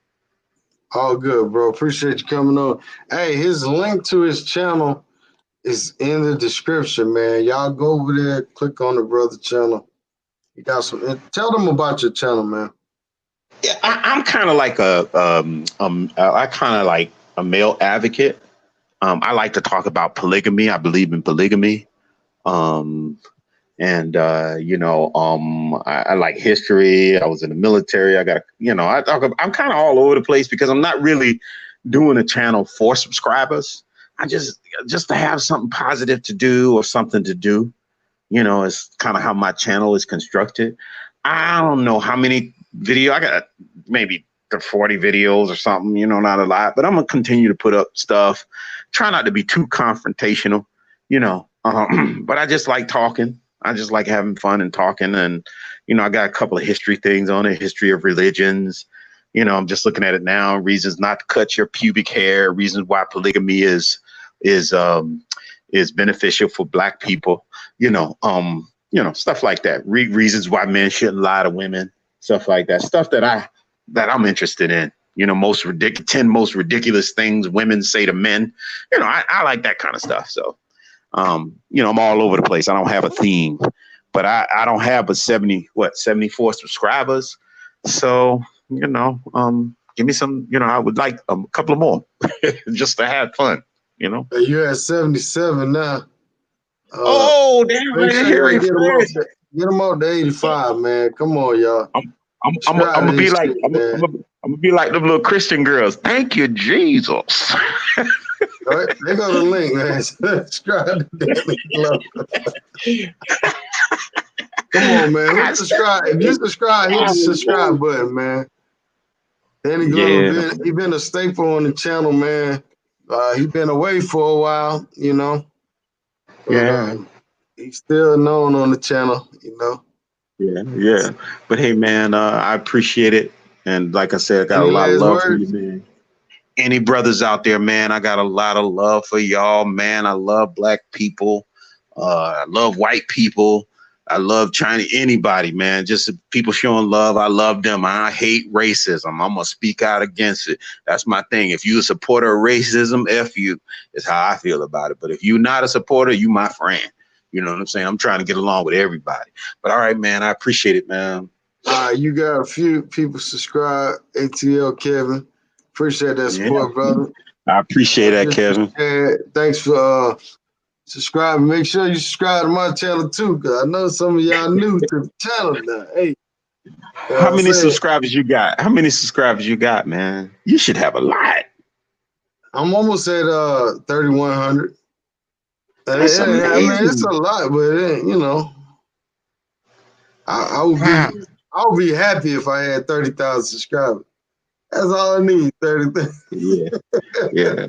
All good, bro. Appreciate you coming on. Hey, his link to his channel is in the description, man. Y'all go over there, click on the brother channel. You got some. Tell them about your channel, man. Yeah, I'm kind of like I kind of like a male advocate. I like to talk about polygamy. I believe in polygamy. Um, and I like history. I was in the military. I got, I'm kind of all over the place because I'm not really doing a channel for subscribers. I just to have something positive to do or something to do. It's kind of how my channel is constructed. I don't know how many I got maybe 40 videos or something, not a lot, but I'm gonna continue to put up stuff. Try not to be too confrontational, but I just like talking. I just like having fun and talking. And, I got a couple of history things on it, history of religions. I'm just looking at it now. Reasons not to cut your pubic hair, reasons why polygamy is beneficial for Black people, stuff like that. Reasons why men shouldn't lie to women, stuff like that. Stuff that I'm interested in. 10 most ridiculous things women say to men. I like that kind of stuff. So, I'm all over the place. I don't have a theme, but I don't have but 74 subscribers. So, give me some, I would like a couple of more just to have fun, You're at 77 now. Oh, damn, Make man, sure here y'all get refresh. them up to 85, man. Come on, y'all. I'm gonna be like I'm gonna be like them little Christian girls. Thank you, Jesus. All right, they go to the link, man. Subscribe to Daily Glow. Come on, man. Hit subscribe. If you subscribe, hit the subscribe button, man. Danny Glover, he been a staple on the channel, man. He been away for a while, But, he's still known on the channel, Yeah. But hey, man, I appreciate it. And like I said, I got Any a lot of last love for words? you, man. Any brothers out there, man, I got a lot of love for y'all, man. I love Black people. I love white people. I love China, anybody, man. Just people showing love. I love them. I hate racism. I'm going to speak out against it. That's my thing. If you're a supporter of racism, F you, is how I feel about it. But if you're not a supporter, you my friend. You know what I'm saying? I'm trying to get along with everybody. But all right, man, I appreciate it, man. You got a few people subscribe. ATL Kevin. Appreciate that support, brother. I appreciate that, Kevin. Thanks for subscribing. Make sure you subscribe to my channel too, because I know some of y'all new to the channel now. Hey. How many subscribers you got? How many subscribers you got, man? You should have a lot. I'm almost at 3,100. That's amazing. I mean, it's a lot, but it ain't, I would be happy if I had 30,000 subscribers. That's all I need, 30,000. Yeah.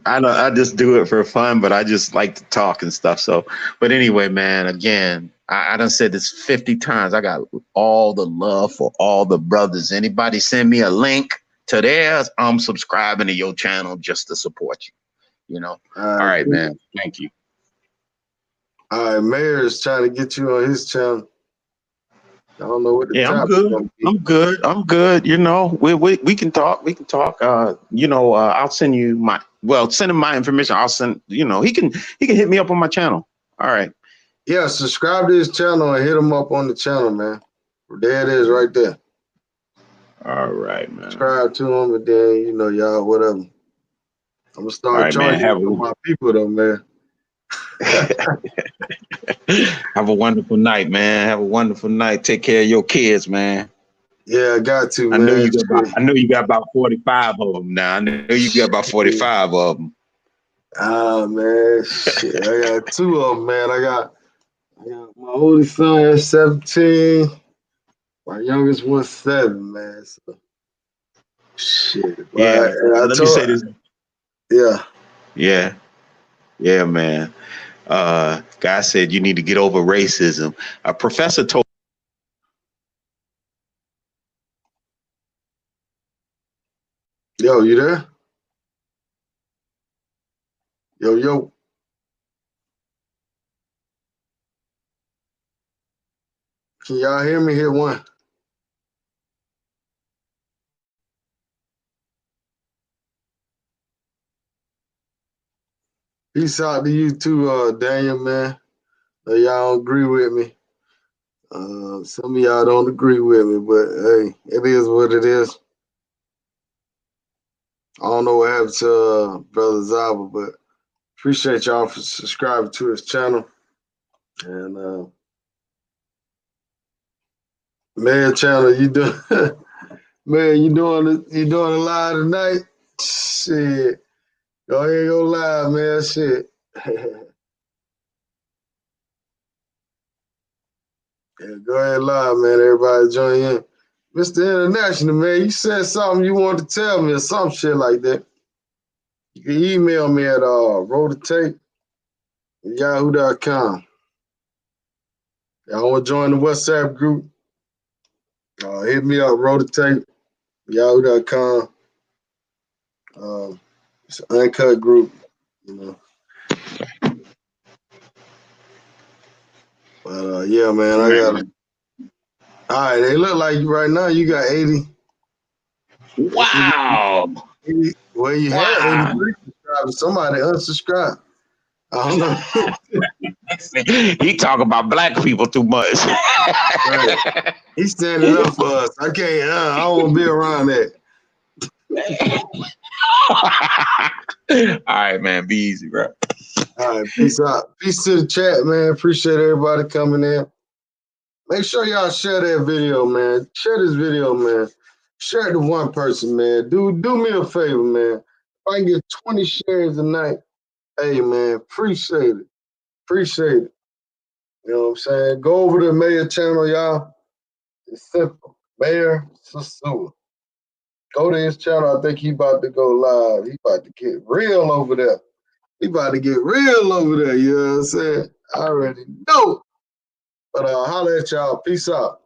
I just do it for fun, but I just like to talk and stuff. So, but anyway, man, again, I done said this 50 times. I got all the love for all the brothers. Anybody send me a link to theirs, I'm subscribing to your channel just to support you. All right, man. Thank you. All right, Mayor is trying to get you on his channel. I don't know what the I'm topic good. gonna be. I'm good. We can talk. We can talk. I'll send you send him my information. I'll send, he can hit me up on my channel. All right. Yeah, subscribe to his channel and hit him up on the channel, man. There it is right there. All right, man. Subscribe to him, and then, y'all, whatever. I'm gonna start charging for my people though, man. Have a wonderful night, man. Have a wonderful night. Take care of your kids, man. Yeah, I got to, man. I know you got about 45 of them now. I know you got about 45 of them. Ah, man, shit. I got 2 of them, man. I got my oldest son is 17. My youngest one's 7, man. So, shit. Let me say this. Yeah, man. Guy said you need to get over racism. A professor told. Yo, you there? Yo. Can y'all hear me? Hit 1. Peace out to you too, Daniel, man. Y'all don't agree with me. Some of y'all don't agree with me, but hey, it is what it is. I don't know what happened to Brother Zaba, but appreciate y'all for subscribing to his channel. And man, channel, you doing man, you doing a live tonight? Shit. Go ahead, go live, man. Shit. Yeah, go ahead live, man. Everybody join in. Mr. International, man, you said something you wanted to tell me or some shit like that. You can email me at rollthetape@yahoo.com. Y'all want to join the WhatsApp group? Hit me up, rollthetape@yahoo.com. It's an uncut group, you know. But yeah, man, I got it. All right, they look like right now you got 80. Wow. 80, well, you had 83 subscribers. Somebody unsubscribed. I don't know. He talk about black people too much. Right. He's standing up for us. I can't. I don't want to be around that. All right, man. Be easy, bro. All right, peace out. Peace to the chat, man. Appreciate everybody coming in. Make sure y'all share that video, man. Share this video, man. Share it to one person, man. Do me a favor, man. If I can get 20 shares tonight, hey, man, appreciate it. Appreciate it. You know what I'm saying? Go over to the Mayor channel, y'all. It's simple. Mayor Sasua. Go to his channel. I think he about to go live. He about to get real over there. He about to get real over there. You know what I'm saying? I already know. But holla at y'all. Peace out.